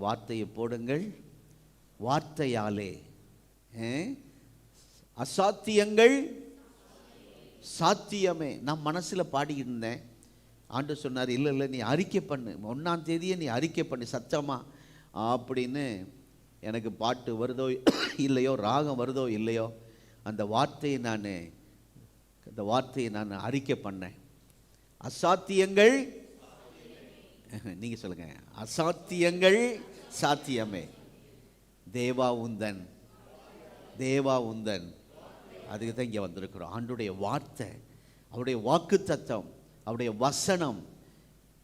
வார்த்தையை போடுங்கள். வார்த்தையாலே அசாத்தியங்கள் சாத்தியமே. நான் மனசில் பாடிக்கிட்டு இருந்தேன். ஆண்டவர் சொன்னார், இல்லை இல்லை, நீ அறிக்கை பண்ணு, 1ஆம் தேதியே நீ அறிக்கை பண்ணு சத்தமா அப்படின்னு. எனக்கு பாட்டு வருதோ இல்லையோ, ராகம் வருதோ இல்லையோ, அந்த வார்த்தையை நான் அறிக்கை பண்ணேன். அசாத்தியங்கள், நீங்க சொல்லுங்க, அசாத்தியங்கள் சாத்தியமே. தேவா உந்தன், தேவா உந்தன். அதுக்கு தான் இங்கே வந்திருக்கிறோம். ஆண்டுடைய வார்த்தை, அவருடைய வாக்கு தத்தம், அவருடைய வசனம்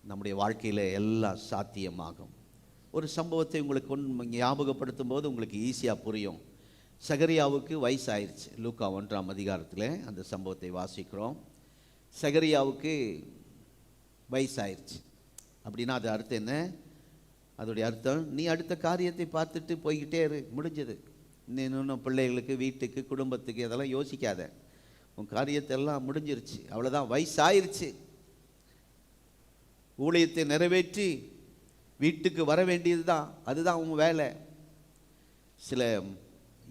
நம்முடைய வாழ்க்கையில் எல்லாம் சாத்தியமாகும். ஒரு சம்பவத்தை உங்களுக்கு ஞாபகப்படுத்தும் போது உங்களுக்கு ஈஸியாக புரியும். சகரியாவுக்கு வயசாயிருச்சு. லூக்கா 1ஆம் அதிகாரத்தில் அந்த சம்பவத்தை வாசிக்கிறோம். சகரியாவுக்கு வயசாயிருச்சு அப்படின்னா அது அர்த்தம் என்ன? அதோடைய அர்த்தம், நீ அடுத்த காரியத்தை பார்த்துட்டு போய்கிட்டே இரு, முடிஞ்சது. இன்னும் பிள்ளைகளுக்கு, வீட்டுக்கு, குடும்பத்துக்கு அதெல்லாம் யோசிக்காத. உன் காரியத்தை எல்லாம் முடிஞ்சிருச்சு, அவ்வளோதான், வயசாயிருச்சு. ஊழியத்தை நிறைவேற்றி வீட்டுக்கு வர வேண்டியது தான், அதுதான் உன் வேலை. சில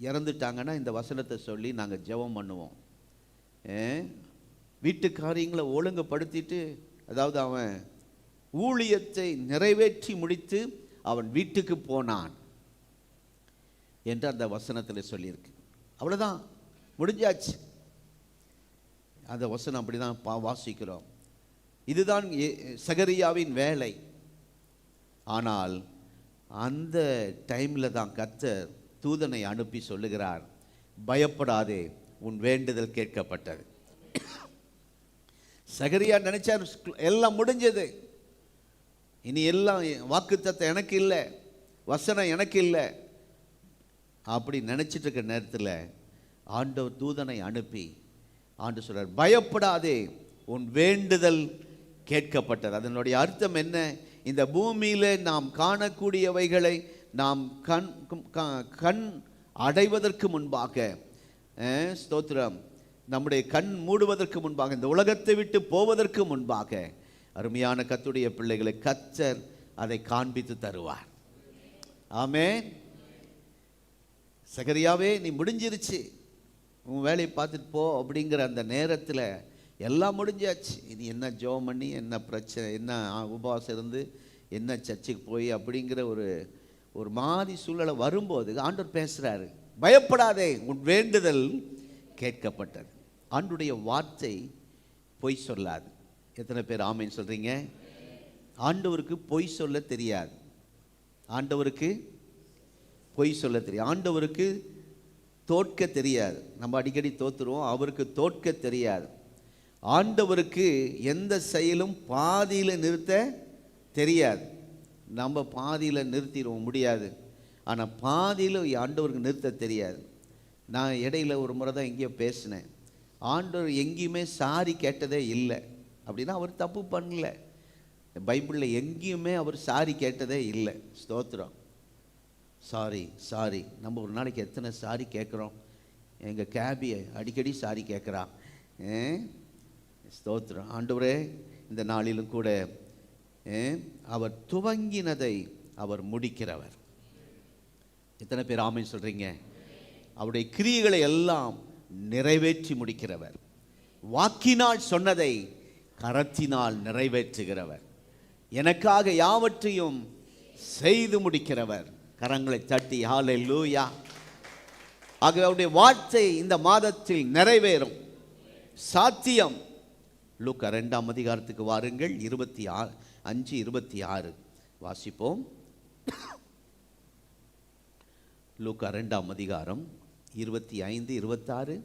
இறந்துட்டாங்கன்னா இந்த வசனத்தை சொல்லி நாங்கள் ஜெபம் பண்ணுவோம். வீட்டு காரியங்களை ஒழுங்குபடுத்திட்டு, அதாவது அவன் ஊழியத்தை நிறைவேற்றி முடித்து அவன் வீட்டுக்கு போனான் என்று அந்த வசனத்தில் சொல்லியிருக்கு. அவ்வளோதான், முடிஞ்சாச்சு. அந்த வசனம் அப்படி தான் வாசிக்கிறோம். இதுதான் சகரியாவின் வேலை. ஆனால் அந்த டைமில் தான் கர்த்தர் தூதனை அனுப்பி சொல்லுகிறார், பயப்படாதே, உன் வேண்டுதல் கேட்கப்பட்டது. சகரியா நினைச்சார் எல்லாம் முடிஞ்சது, இனி எல்லாம் வாக்குத்தத்தம் எனக்கு இல்லை, வசனம் எனக்கு இல்லை அப்படி நினச்சிட்டு இருக்க நேரத்தில் ஆண்டவர் தூதனை அனுப்பி ஆண்டவர் சொல்றார், பயப்படாதே, உன் வேண்டுதல் கேட்கப்பட்டது. அதனுடைய அர்த்தம் என்ன? இந்த பூமியில் நாம் காணக்கூடியவைகளை நாம் கண் அடைவதற்கு முன்பாக, ஸ்தோத்திரம், நம்முடைய கண் மூடுவதற்கு முன்பாக, இந்த உலகத்தை விட்டு போவதற்கு முன்பாக, அருமையான கர்த்தருடைய பிள்ளைகளை கர்த்தர் அதை காண்பித்து தருவார். ஆமென். சகரியாவே, நீ முடிஞ்சிருச்சு, உன் வேலையை பார்த்துட்டு போ அப்படிங்கிற அந்த நேரத்தில் எல்லாம் முடிஞ்சாச்சு. இனி என்ன ஜெபம் பண்ணி, என்ன பிரச்சனை, என்ன உபவாசம் இருந்து, என்ன சர்ச்சுக்கு போய் அப்படிங்கிற ஒரு மாதிரி சூழ்நிலை வரும்போது ஆண்டவர் பேசுகிறாரு, பயப்படாதே, உன் வேண்டுதல் கேட்கப்பட்டது. ஆண்டுடைய வார்த்தை பொய் சொல்லாது. எத்தனை பேர் ஆமேன்னு சொல்கிறீங்க? ஆண்டவருக்கு பொய் சொல்ல தெரியாது. ஆண்டவருக்கு பொய் சொல்ல தெரியாது. ஆண்டவருக்கு தோற்க தெரியாது. நம்ம அடிக்கடி தோற்றுருவோம், அவருக்கு தோற்க தெரியாது. ஆண்டவருக்கு எந்த செயலும் பாதியில் நிறுத்த தெரியாது. நம்ம பாதியில் நிறுத்திடுவோம், முடியாது. ஆனால் பாதியில் ஆண்டவருக்கு நிறுத்த தெரியாது. நான் இடையில ஒரு முறை தான் எங்கேயோ பேசினேன். ஆண்டவர் எங்கேயுமே சாரி கேட்டதே இல்லை அப்படின்னா அவர் தப்பு பண்ணல. பைபிளில் எங்கேயுமே அவர் சாரி கேட்டதே இல்லை. ஸ்தோத்திரம். சாரி நம்ம ஒரு நாளைக்கு எத்தனை சாரி கேட்குறோம். எங்கள் கேபியை அடிக்கடி சாரி கேட்குறா. ஸ்தோத்திரம் ஆண்டவரே. இந்த நாளிலும் கூட அவர் துவங்கினதை அவர் முடிக்கிறவர். எத்தனை பேர் ஆமென் சொல்கிறீங்க? அவருடைய கிரியைகளை எல்லாம் நிறைவேற்றி முடிக்கிறவர். வாக்கினால் சொன்னதை கரத்தினால் நிறைவேற்றுகிறவர். எனக்காக யாவற்றையும் செய்து முடிக்கிறவர். கரங்களை தட்டி ஹல்லேலூயா. ஆகவே அவருடைய வார்த்தை இந்த மாதத்தில் நிறைவேறும். சாத்தியம். லூக்கா 2ஆம் அதிகாரத்துக்கு வாருங்கள். 25-26 வாசிப்போம். லூக்கா 2ஆம் அதிகாரம் 25-26.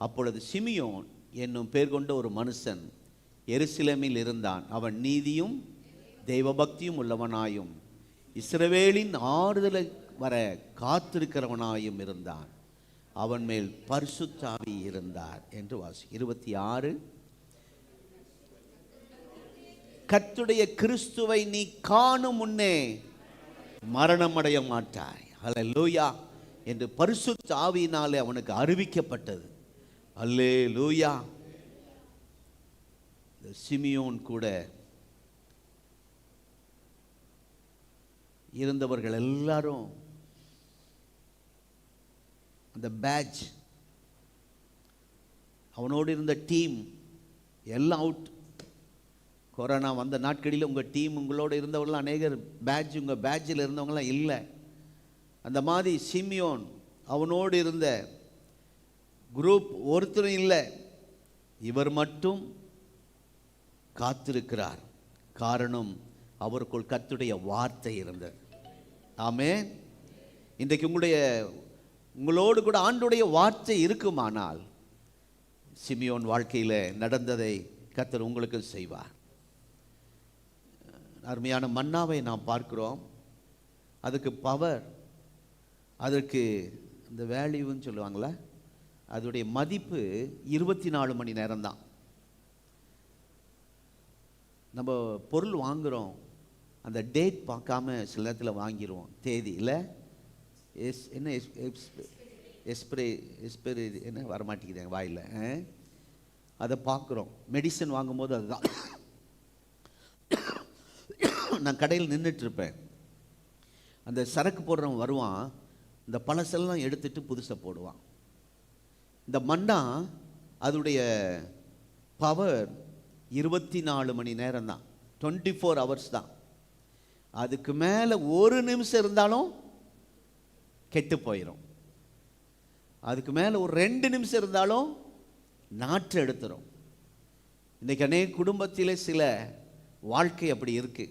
அப்பொழுது சிமியோன் என்னும் பேர் கொண்ட ஒரு மனுஷன் எருசலேமில் இருந்தான். அவன் நீதியும் தெய்வபக்தியும் உள்ளவனாயும் இஸ்ரவேலின் ஆறுதலை வர காத்திருக்கிறவனாயும் இருந்தான். அவன் மேல் பரிசுத்த ஆவி இருந்தார் என்று வாசி. 26. கர்த்தருடைய கிறிஸ்துவை நீ காணும் முன்னே மரணமடைய மாட்டாய். ஹல்லேலூயா என்று பரிசுத்த ஆவியினாலே அவனுக்கு அறிவிக்கப்பட்டது. ஹல்லேலூயா. சிமியோன் கூட இருந்தவர்கள் எல்லாரும் அந்த பேட்ச், அவனோடு இருந்த டீம் எல்லாம் அவுட். கொரோனா வந்த நாட்களில் உங்கள் டீம் உங்களோடு இருந்தவங்களாம் அநேகர் பேட்ச், உங்கள் பேட்சில் இருந்தவங்களாம் இல்லை. அந்த மாதிரி சிமியோன் அவனோடு இருந்த குரூப் ஒருத்தரும் இல்லை. இவர் மட்டும் காத்திருக்கிறார். காரணம், அவருக்குள் கர்த்தருடைய வார்த்தை இருந்தது. ஆமென். இன்றைக்கு உங்களோடு கூட ஆண்டவருடைய வார்த்தை இருக்குமானால் சிமியோன் வாழ்க்கையில் நடந்ததை கர்த்தர் உங்களுக்கு செய்வார். அருமையான மன்னாவை நாம் பார்க்கிறோம். அதுக்கு பவர், அதற்கு இந்த வேல்யூன்னு சொல்லுவாங்களே, அதோடைய மதிப்பு 24 மணி நேரம்தான். நம்ம பொருள் வாங்குகிறோம், அந்த டேட் பார்க்காம சில நேரத்தில் வாங்கிடுவோம். தேதி இல்லை, என்ன எக்ஸ்பிரி என்ன வரமாட்டேங்குது எங்கள் வாயில். அதை பார்க்குறோம். மெடிசன் வாங்கும்போது அதுதான். நான் கடையில் நின்றுட்டுருப்பேன். அந்த சரக்கு போடுறவன் வருவான், இந்த பழசெல்லாம் எடுத்துட்டு புதுசை போடுவான். இந்த மண்ணா அதோடைய பவர் 24 மணி நேரம் தான், 24 hours தான். அதுக்கு மேலே ஒரு நிமிஷம் இருந்தாலும் கெட்டு போயிடும். அதுக்கு மேலே ஒரு 2 நிமிஷம் இருந்தாலும் நாற்று எடுத்துரும். இன்றைக்கி அநேக குடும்பத்திலே சில வாழ்க்கை அப்படி இருக்கு.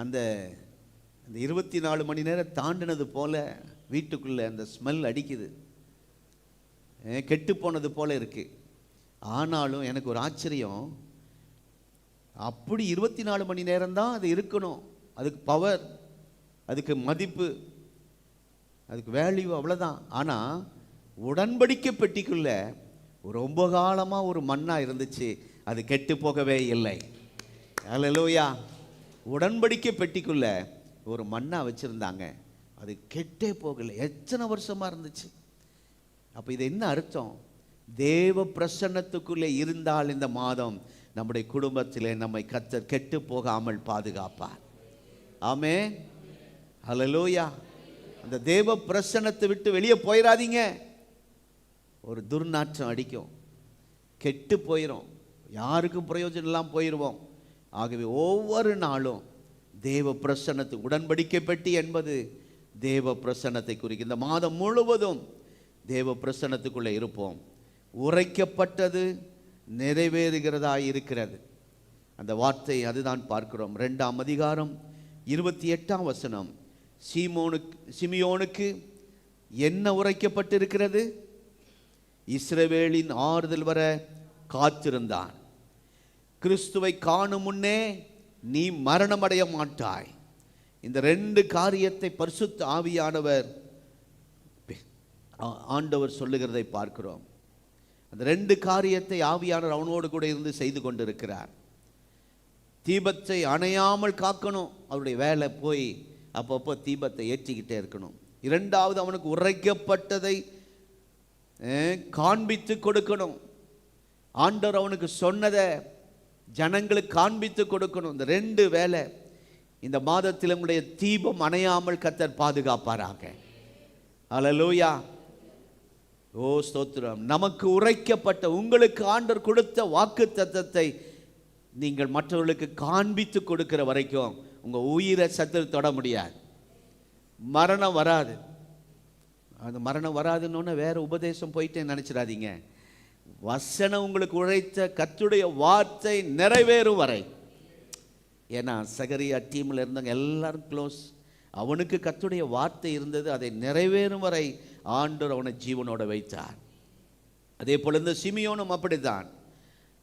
அந்த 24 மணி நேரம் தாண்டினது போல் வீட்டுக்குள்ளே அந்த ஸ்மெல் அடிக்குது, கெட்டு போனது போல் இருக்குது. ஆனாலும் எனக்கு ஒரு ஆச்சரியம், அப்படி 24 மணி நேரம்தான் அது இருக்கணும். அதுக்கு பவர், அதுக்கு மதிப்பு, அதுக்கு வேல்யூ, அவ்வளோதான். ஆனால் உடன்படிக்கை பெட்டிக்குள்ள ரொம்ப காலமாக ஒரு மண்ணா இருந்துச்சு, அது கெட்டு போகவே இல்லை. ஹல்லேலூயா. உடன்படிக்கை பெட்டிக்குள்ள ஒரு மண்ணா வச்சுருந்தாங்க, அது கெட்டே போகலை. எத்தனை வருஷமாக இருந்துச்சு. அப்போ இது என்ன அர்த்தம்? தேவ பிரசன்னத்துக்குள்ளே இருந்தால் இந்த மாதம் நம்முடைய குடும்பத்திலே நம்மை கர்த்தர் கெட்டு போகாமல் பாதுகாப்பார். ஆமென். ஹல்லேலூயா. அந்த தேவ பிரசன்னத்தை விட்டு வெளியே போயிடாதீங்க. ஒரு துர்நாற்றம் அடிக்கும், கெட்டு போயிடும், யாருக்கும் பிரயோஜனம் இல்லாமல் போயிடுவோம். ஆகவே ஒவ்வொரு நாளும் தேவ பிரசன்னத்து, உடன்படிக்கை பெட்டி என்பது தேவ பிரசன்னத்தை குறிக்கும். இந்த மாதம் முழுவதும் தேவ பிரசன்னத்துக்குள்ளே இருப்போம். உரைக்கப்பட்டது நிறைவேறுகிறதா இருக்கிறது. அந்த வார்த்தை அதுதான் பார்க்கிறோம். 2ஆம் அதிகாரம் 28ஆம் வசனம். சிமியோனுக்கு என்ன உரைக்கப்பட்டிருக்கிறது? இஸ்ரவேலின் ஆறுதல் வர காத்திருந்தான். கிறிஸ்துவை காணும் முன்னே நீ மரணமடைய மாட்டாய். இந்த 2 காரியத்தை பரிசுத்த ஆவியானவர் ஆண்டவர் சொல்லுகிறதை பார்க்கிறோம். அந்த 2 காரியத்தை ஆவியானவர் அவனோடு கூட இருந்து செய்து கொண்டிருக்கிறார். தீபத்தை அணையாமல் காக்கணும், அவருடைய வேலை. போய் அப்பப்போ தீபத்தை ஏற்றிக்கிட்டே இருக்கணும். இரண்டாவது, அவனுக்கு உரைக்கப்பட்டதை காண்பித்து கொடுக்கணும். ஆண்டவர் அவனுக்கு சொன்னதை ஜனங்களுக்கு காண்பித்து கொடுக்கணும். இந்த 2 வேலை இந்த மாதத்தில் உங்களுடைய தீபம் அணையாமல் கர்த்தர் பாதுகாப்பாராக. அல்லேலூயா. ஓ ஸ்தோத்திரம். நமக்கு உரைக்கப்பட்ட, உங்களுக்கு ஆண்டவர் கொடுத்த வாக்குத்தத்தத்தை நீங்கள் மற்றவர்களுக்கு காண்பித்து கொடுக்கிற வரைக்கும் உங்க உயிரை சத்துரு தொட முடியாது. மரணம் வராது. அந்த மரணம் வராதுன்னு வேற உபதேசம் போயிட்டே நினைச்சிடாதீங்க. வசனம் உங்களுக்கு உரைத்த கர்த்தருடைய வார்த்தை நிறைவேறும் வரை. ஏன்னா சகரியா டீமில் இருந்தவங்க எல்லாரும் க்ளோஸ். அவனுக்கு கர்த்தருடைய வார்த்தை இருந்தது. அதை நிறைவேறும் வரை ஆண்டவர் அவனை ஜீவனோட வைத்தார். அதே போல இந்த சிமியோனும் அப்படித்தான்.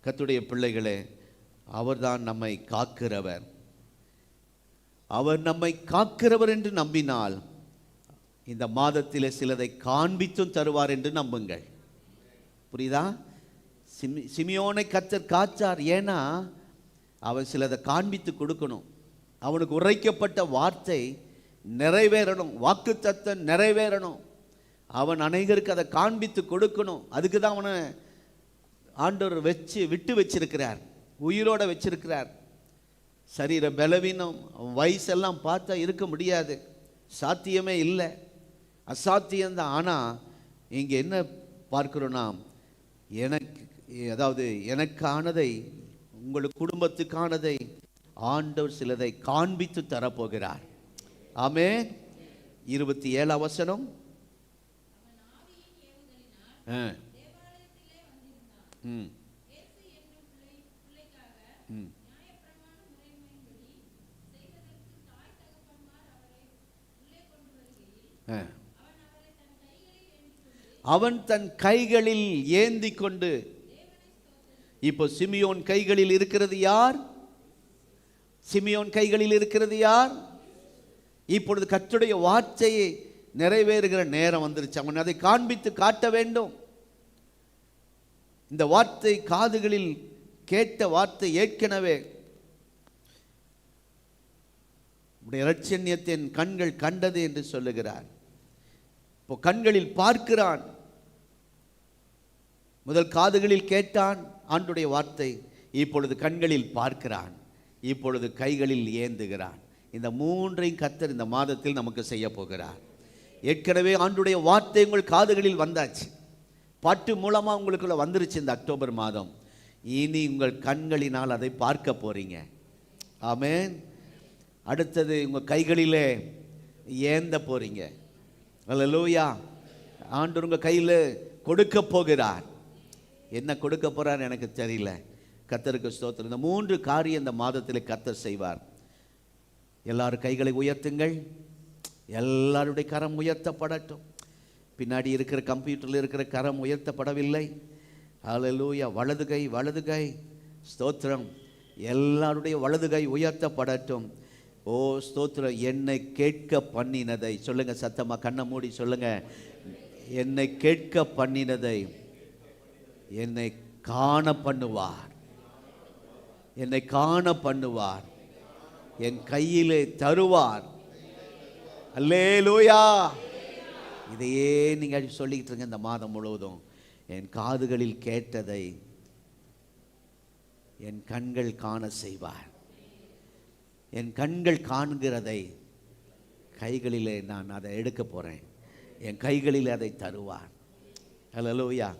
கர்த்தருடைய பிள்ளைகளே, அவர்தான் நம்மை காக்கிறவர். அவர் நம்மை காக்கிறவர் என்று நம்பினால் இந்த மாதத்திலே சிலதை காண்பித்தும் தருவார் என்று நம்புங்கள். புரியுதா? சிமியோனை கர்த்தர் காச்சார். ஏன்னா அவன் சிலதை காண்பித்து கொடுக்கணும். அவனுக்கு உரைக்கப்பட்ட வார்த்தை நிறைவேறணும், வாக்குத்தத்தம் நிறைவேறணும். அவன் அநேகருக்கு அதை காண்பித்து கொடுக்கணும். அதுக்கு தான் அவனை ஆண்டவர் விட்டு வச்சிருக்கிறார், உயிரோட வச்சிருக்கிறார். சரீர பலவீனம், வயசெல்லாம் பார்த்தா இருக்க முடியாது, சாத்தியமே இல்லை, அசாத்தியம்தான். ஆனால் இங்கே என்ன பார்க்கிறோன்னா, எனக்கானதை, உங்கள் குடும்பத்துக்கானதை ஆண்டவர் சிலதை காண்பித்து தரப்போகிறார். ஆமென். 27 வசனம். அவன் தன் கைகளில் ஏந்தி கொண்டு, இப்போ சிமியோன் கைகளில் இருக்கிறது யார்? சிமியோன் கைகளில் இருக்கிறது யார்? இப்பொழுது கர்த்தருடைய வார்த்தையை நிறைவேறுகிற நேரம் வந்துருச்சு. அவன் அதை காண்பித்து காட்ட வேண்டும். இந்த வார்த்தை காதுகளில் கேட்ட வார்த்தை ஏற்கனவே இரட்சண்யத்தின் கண்கள் கண்டது என்று சொல்லுகிறார். இப்போ கண்களில் பார்க்கிறான். முதல் காதுகளில் கேட்டான் ஆண்டுடைய வார்த்தை, இப்பொழுது கண்களில் பார்க்கிறான், இப்பொழுது கைகளில் ஏந்துகிறான். இந்த 3ஐயும் கர்த்தர் இந்த மாதத்தில் நமக்கு செய்ய போகிறார். ஏற்கனவே ஆண்டுடைய வார்த்தை உங்கள் காதுகளில் வந்தாச்சு, பாட்டு மூலமாக உங்களுக்குள்ள வந்துருச்சு இந்த அக்டோபர் மாதம். இனி உங்கள் கண்களினால் அதை பார்க்க போறீங்க. ஆமென். அடுத்தது உங்கள் கைகளிலே ஏந்த போறீங்க. அல்லேலூயா. ஆண்டவர் உங்கள் கையில் கொடுக்க போகிறார். என்ன கொடுக்க போறார் எனக்கு தெரியல. கர்த்தருக்கு ஸ்தோத்திரம். இந்த 3 காரியம் இந்த மாதத்தில் கர்த்தர் செய்வார். எல்லாரும் கைகளை உயர்த்துங்கள். எல்லாருடைய கரம் உயர்த்தப்படட்டும். பின்னாடி இருக்கிற கம்ப்யூட்டரில் இருக்கிற கரம் உயர்த்தப்படவில்லை. அல்லேலூயா. வலது கை, வலது கை. ஸ்தோத்திரம். எல்லாருடைய வலது கை உயர்த்தப்படட்டும். ஓ ஸ்தோத்திரம். என்னை கேட்க பண்ணினதை சொல்லுங்க சத்தமா, கண்ணை மூடி சொல்லுங்க. என்னை கேட்க பண்ணினதை என்னை காண பண்ணுவார், என்னை காண பண்ணுவார், என் கையிலே தருவார். அல்லேலூயா. இதையே நீங்க சொல்லிக்கிட்டு இருங்க இந்த மாதம் முழுவதும். என் காதுகளில் கேட்டதை என் கண்கள் காண செய்வார். என் கண்கள் காண்கிறதை கைகளிலே நான் அதை எடுக்க போறேன். என் கைகளில் அதை தருவார். ஹல்லேலூயா.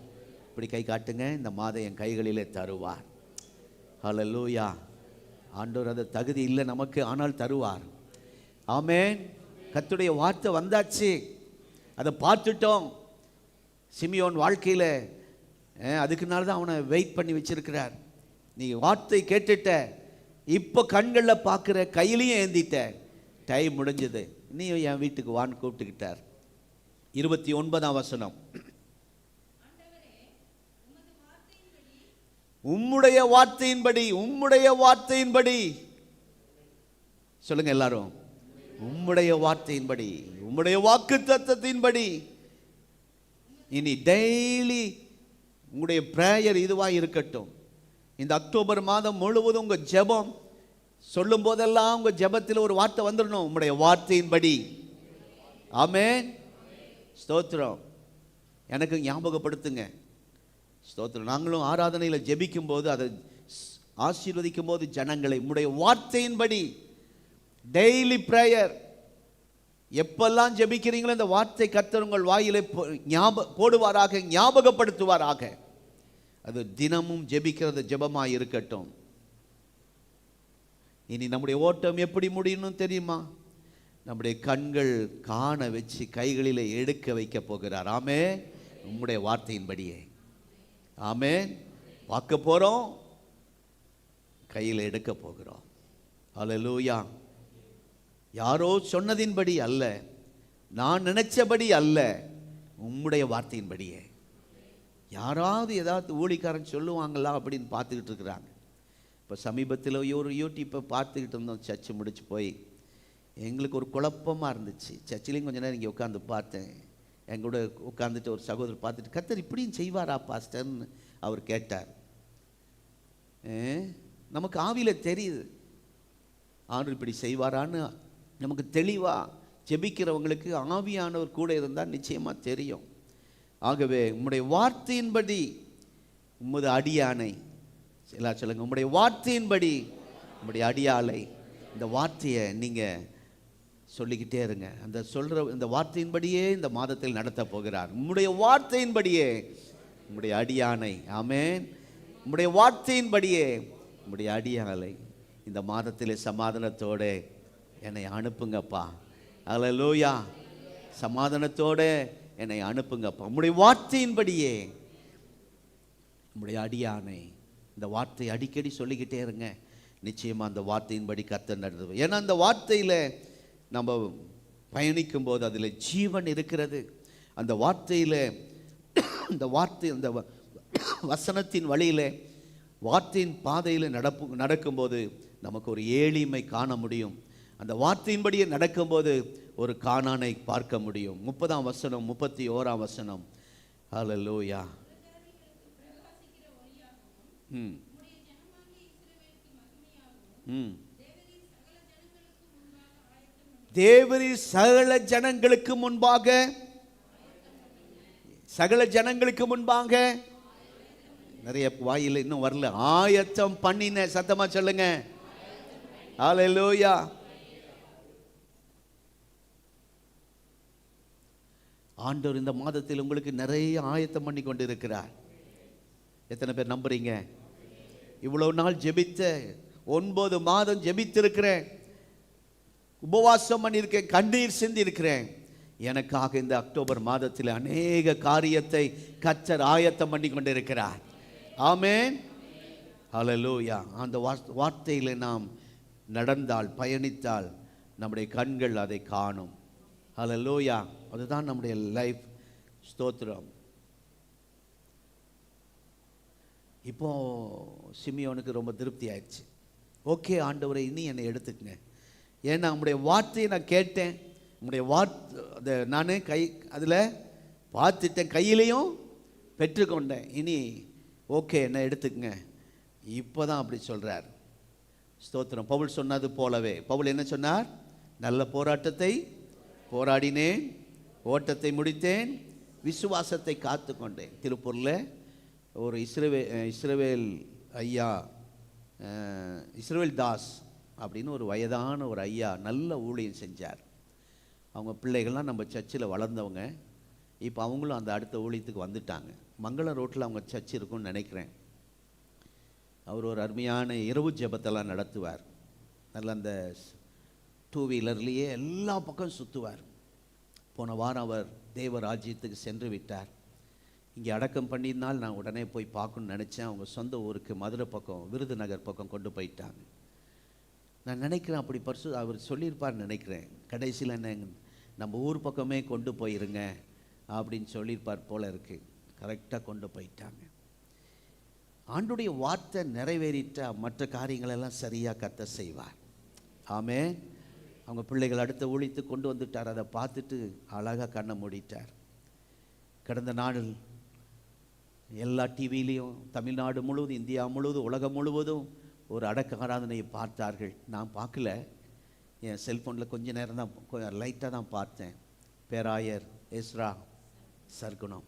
இப்படி கை காட்டுங்க. இந்த மாதம் என் கைகளிலே தருவார். ஹல்லேலூயா. ஆண்டவர் அது தகுதி இல்லை நமக்கு, ஆனால் தருவார். ஆமென். கர்த்தருடைய வார்த்தை வந்தாச்சு, அதை பார்த்துட்டோம். சிமியோன் வாழ்க்கையில் அதுக்குனால தான் அவனை வெயிட் பண்ணி வச்சிருக்கிறார். நீ வார்த்தை கேட்டுட்ட, இப்போ கண்களில் பார்க்குற, கையிலையும் ஏந்திட்ட, டைம் முடிஞ்சது, நீ என் வீட்டுக்கு வான்னு கூப்பிட்டுக்கிட்டார். 29ஆம் வசனம். உம்முடைய வார்த்தையின்படி, உம்முடைய வார்த்தையின்படி சொல்லுங்க எல்லாரும். உம்முடைய வார்த்தையின்படி, உம்முடைய வாக்குத்தத்தத்தின்படி. இனி டெய்லி உங்களுடைய பிரேயர் இதுவாக இருக்கட்டும். இந்த அக்டோபர் மாதம் முழுவதும் உங்கள் ஜெபம் சொல்லும் போதெல்லாம் உங்க ஜெபத்தில் ஒரு வார்த்தை வந்துடணும், உம்முடைய வார்த்தையின்படி. ஆமென். ஸ்தோத்திரம். எனக்கு ஞாபகப்படுத்துங்க. ஸ்தோத்திரம். நாங்களும் ஆராதனையில் ஜெபிக்கும் போது, அதை ஆசீர்வதிக்கும் போது ஜனங்களை உம்முடைய வார்த்தையின்படி, டெய்லி பிரேயர், எப்பெல்லாம் ஜெபிக்கிறீங்களோ இந்த வார்த்தை கர்த்தர் உங்கள் வாயிலே போடுவாராக, ஞாபகப்படுத்துவாராக. அது தினமும் ஜெபிக்கிறது ஜெபமாக இருக்கட்டும். இனி நம்முடைய ஓட்டம் எப்படி முடியணும் தெரியுமா? நம்முடைய கண்கள் காண வச்சு கைகளில் எடுக்க வைக்க போகிறார். ஆமே. உம்முடைய வார்த்தையின்படியே. ஆமே. பார்க்க போகிறோம், கையில் எடுக்க போகிறோம். அல்லேலூயா. யாரோ சொன்னதின்படி அல்ல, நான் நினைச்சபடி அல்ல, உம்முடைய வார்த்தையின்படியே. யாராவது ஏதாவது ஊழிக்காரன் சொல்லுவாங்களா அப்படின்னு பார்த்துக்கிட்டு இருக்கிறாங்க. இப்போ சமீபத்தில் ஒரு யூடியூப்பை பார்த்துக்கிட்டு இருந்தோம். சர்ச்சு முடிச்சு போய் எங்களுக்கு ஒரு குழப்பமாக இருந்துச்சு. சர்ச்சிலையும் கொஞ்ச நேரம் இங்கே உட்காந்து பார்த்தேன். எங்கூட உட்காந்துட்டு ஒரு சகோதரர் பார்த்துட்டு, கர்த்தர் இப்படியும் செய்வாரா பாஸ்டர்னு அவர் கேட்டார். நமக்கு ஆவியில் தெரியுது ஆண்டவர் இப்படி செய்வாரான்னு. நமக்கு தெளிவாக ஜெபிக்கிறவங்களுக்கு ஆவியானவர் கூட இருந்தால் நிச்சயமாக தெரியும். ஆகவே உம்முடைய வார்த்தையின்படி உம்முடைய அடியானை, எல்லாம் சொல்லுங்க, உம்முடைய வார்த்தையின்படி உம்முடைய அடியாளை. இந்த வார்த்தையை நீங்கள் சொல்லிக்கிட்டே இருங்க. அந்த சொல்கிற இந்த வார்த்தையின்படியே இந்த மாதத்தில் நடத்த போகிறார். உம்முடைய வார்த்தையின்படியே உம்முடைய அடியானை. ஆமென். உம்முடைய வார்த்தையின்படியே உம்முடைய அடியாளை இந்த மாதத்திலே சமாதானத்தோடு என்னை அனுப்புங்கப்பா. அல்லேலூயா. சமாதானத்தோடு என்னை அனுப்புங்கப்பா. உம்முடைய வார்த்தையின்படியே உம்முடைய அடியானை. இந்த வார்த்தை அடிக்கடி சொல்லிக்கிட்டே இருங்க. நிச்சயமாக அந்த வார்த்தையின்படி கர்த்தர் நடத்துவார். ஏன்னா அந்த வார்த்தையில் நம்ம பயணிக்கும் போது அதில் ஜீவன் இருக்கிறது. அந்த வார்த்தையில், அந்த வார்த்தை, அந்த வசனத்தின் வழியில், வார்த்தையின் பாதையில் நடக்கும்போது நமக்கு ஒரு ஏளிமை காண முடியும். அந்த வார்த்தையின்படியே நடக்கும்போது ஒரு கானானை பார்க்க முடியும். 30ஆம் வசனம், 31ஆம் வசனம். ஹல்லேலூயா. தேவரீர் சகல ஜனங்களுக்கு முன்பாக, சகல ஜனங்களுக்கு முன்பாக, நிறைய வாயில இன்னும் வரல, ஆயத்தம் பண்ணின. சத்தமா சொல்லுங்க. ஹல்லேலூயா. ஆண்டவர் இந்த மாதத்தில் உங்களுக்கு நிறைய ஆயத்தம் பண்ணி கொண்டு இருக்கிறார். எத்தனை பேர் நம்புறீங்க? இவ்வளவு நாள் ஜெபித்த, 9 மாதம் ஜெபித்திருக்கிறேன், உபவாசம் பண்ணியிருக்கேன், கண்ணீர் சிந்தி இருக்கிறேன். எனக்காக இந்த அக்டோபர் மாதத்தில் அநேக காரியத்தை கர்த்தர் ஆயத்தம் பண்ணி கொண்டு இருக்கிறார். ஆமென். ஹல்லேலூயா. அந்த வார்த்தையில் நாம் நடந்தால், பயணித்தால் நம்முடைய கண்கள் அதை காணும். ஹல்லேலூயா. அதுதான் நம்முடைய லைஃப். ஸ்தோத்திரம். இப்போ சிமியோனுக்கு ரொம்ப திருப்தி ஆயிடுச்சு. ஓகே ஆண்டவரை, இனி என்னை எடுத்துக்கங்க. ஏன்னா நம்முடைய வார்த்தையை நான் கேட்டேன், நம்முடைய வார்த்தை நான் அதில் பார்த்துட்டேன், கையிலையும் பெற்றுக்கொண்டேன். இனி ஓகே என்னை எடுத்துக்கங்க. இப்போ தான் அப்படி சொல்கிறார். ஸ்தோத்திரம். பவுல் சொன்னது போலவே, பவுல் என்ன சொன்னார்? நல்ல போராட்டத்தை போராடினேன், ஓட்டத்தை முடித்தேன், விசுவாசத்தை காத்து கொண்டேன். திருப்பூரில் ஒரு இஸ்ரவேல் ஐயா, இஸ்ரவேல் தாஸ் அப்படின்னு ஒரு வயதான ஒரு ஐயா நல்ல ஊழியம் செஞ்சார். அவங்க பிள்ளைகள்லாம் நம்ம சர்ச்சில் வளர்ந்தவங்க. இப்போ அவங்களும் அந்த அடுத்த ஊழியத்துக்கு வந்துட்டாங்க. மங்களம் ரோட்டில் அவங்க சர்ச் இருக்குன்னு நினைக்கிறேன். அவர் ஒரு அருமையான இரவு ஜெபத்தெல்லாம் நடத்துவார். நல்ல அந்த 2 வீலர்லேயே எல்லா பக்கம் சுற்றுவார். போன வாரம் அவர் தேவ ராஜ்யத்துக்கு சென்று விட்டார். இங்கே அடக்கம் பண்ணியிருந்தால் நான் உடனே போய் பார்க்கணுன்னு நினச்சேன். அவங்க சொந்த ஊருக்கு மதுரை பக்கம், விருதுநகர் பக்கம் கொண்டு போயிட்டாங்க. நான் நினைக்கிறேன் அப்படி அவர் சொல்லியிருப்பார்னு நினைக்கிறேன். கடைசியில் என்ன, நம்ம ஊர் பக்கமே கொண்டு போயிருங்க அப்படின்னு சொல்லியிருப்பார் போல இருக்கு. கரெக்டாக கொண்டு போயிட்டாங்க. ஆண்டுடைய வார்த்தை நிறைவேறிட்டா மற்ற காரியங்களெல்லாம் சரியாக கர்த்தர் செய்வார். ஆமென். அவங்க பிள்ளைகள் அடுத்த ஊழியத்துக்கு கொண்டு வந்துட்டார். அதை பார்த்துட்டு அழகாக கண்ணை மூடிட்டார். கடந்த நாளில் எல்லா டிவிலையும் தமிழ்நாடு முழுவதும், இந்தியா முழுவதும், உலகம் முழுவதும் ஒரு அடக்க ஆராதனையை பார்த்தார்கள். நான் பார்க்கல, என் செல்ஃபோனில் கொஞ்ச நேரம் தான் லைட்டாக தான் பார்த்தேன். பேராயர் எஸ்ரா சர்க்குணம்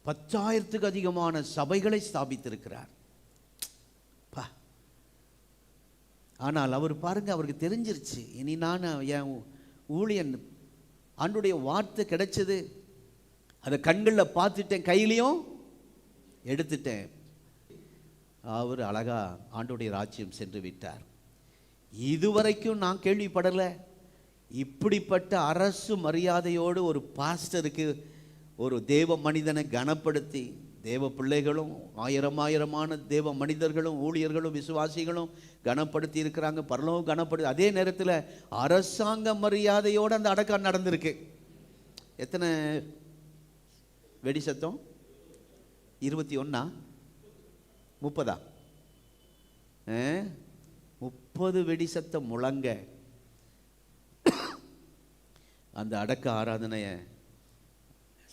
10,000க்கு அதிகமான சபைகளை ஸ்தாபித்திருக்கிறார். ஆனால் அவர் பாருங்க, அவருக்கு தெரிஞ்சிருச்சு, இனி நான் என் ஊழியன் ஆண்டுடைய வார்த்தை கிடைச்சது, அதை கண்களில் பார்த்துட்டேன், கையிலையும் எடுத்துட்டேன். அவர் அழகா ஆண்டுடைய ராஜ்யம் சென்று விட்டார். இதுவரைக்கும் நான் கேள்விப்படலை, இப்படிப்பட்ட அரசு மரியாதையோடு ஒரு பாஸ்டருக்கு, ஒரு தேவ மனிதனை கனப்படுத்தி, தேவ பிள்ளைகளும் ஆயிரமான தேவ மனிதர்களும் ஊழியர்களும் விசுவாசிகளும் கனப்படுத்தி இருக்கிறாங்க, பரலோகம் கனப்படுத்தி. அதே நேரத்தில் அரசாங்க மரியாதையோடு அந்த அடக்கம் நடந்திருக்கு. எத்தனை வெடி சத்தம்? 21 30 30 வெடி சத்தம் முழங்க அந்த அடக்க ஆராதனையை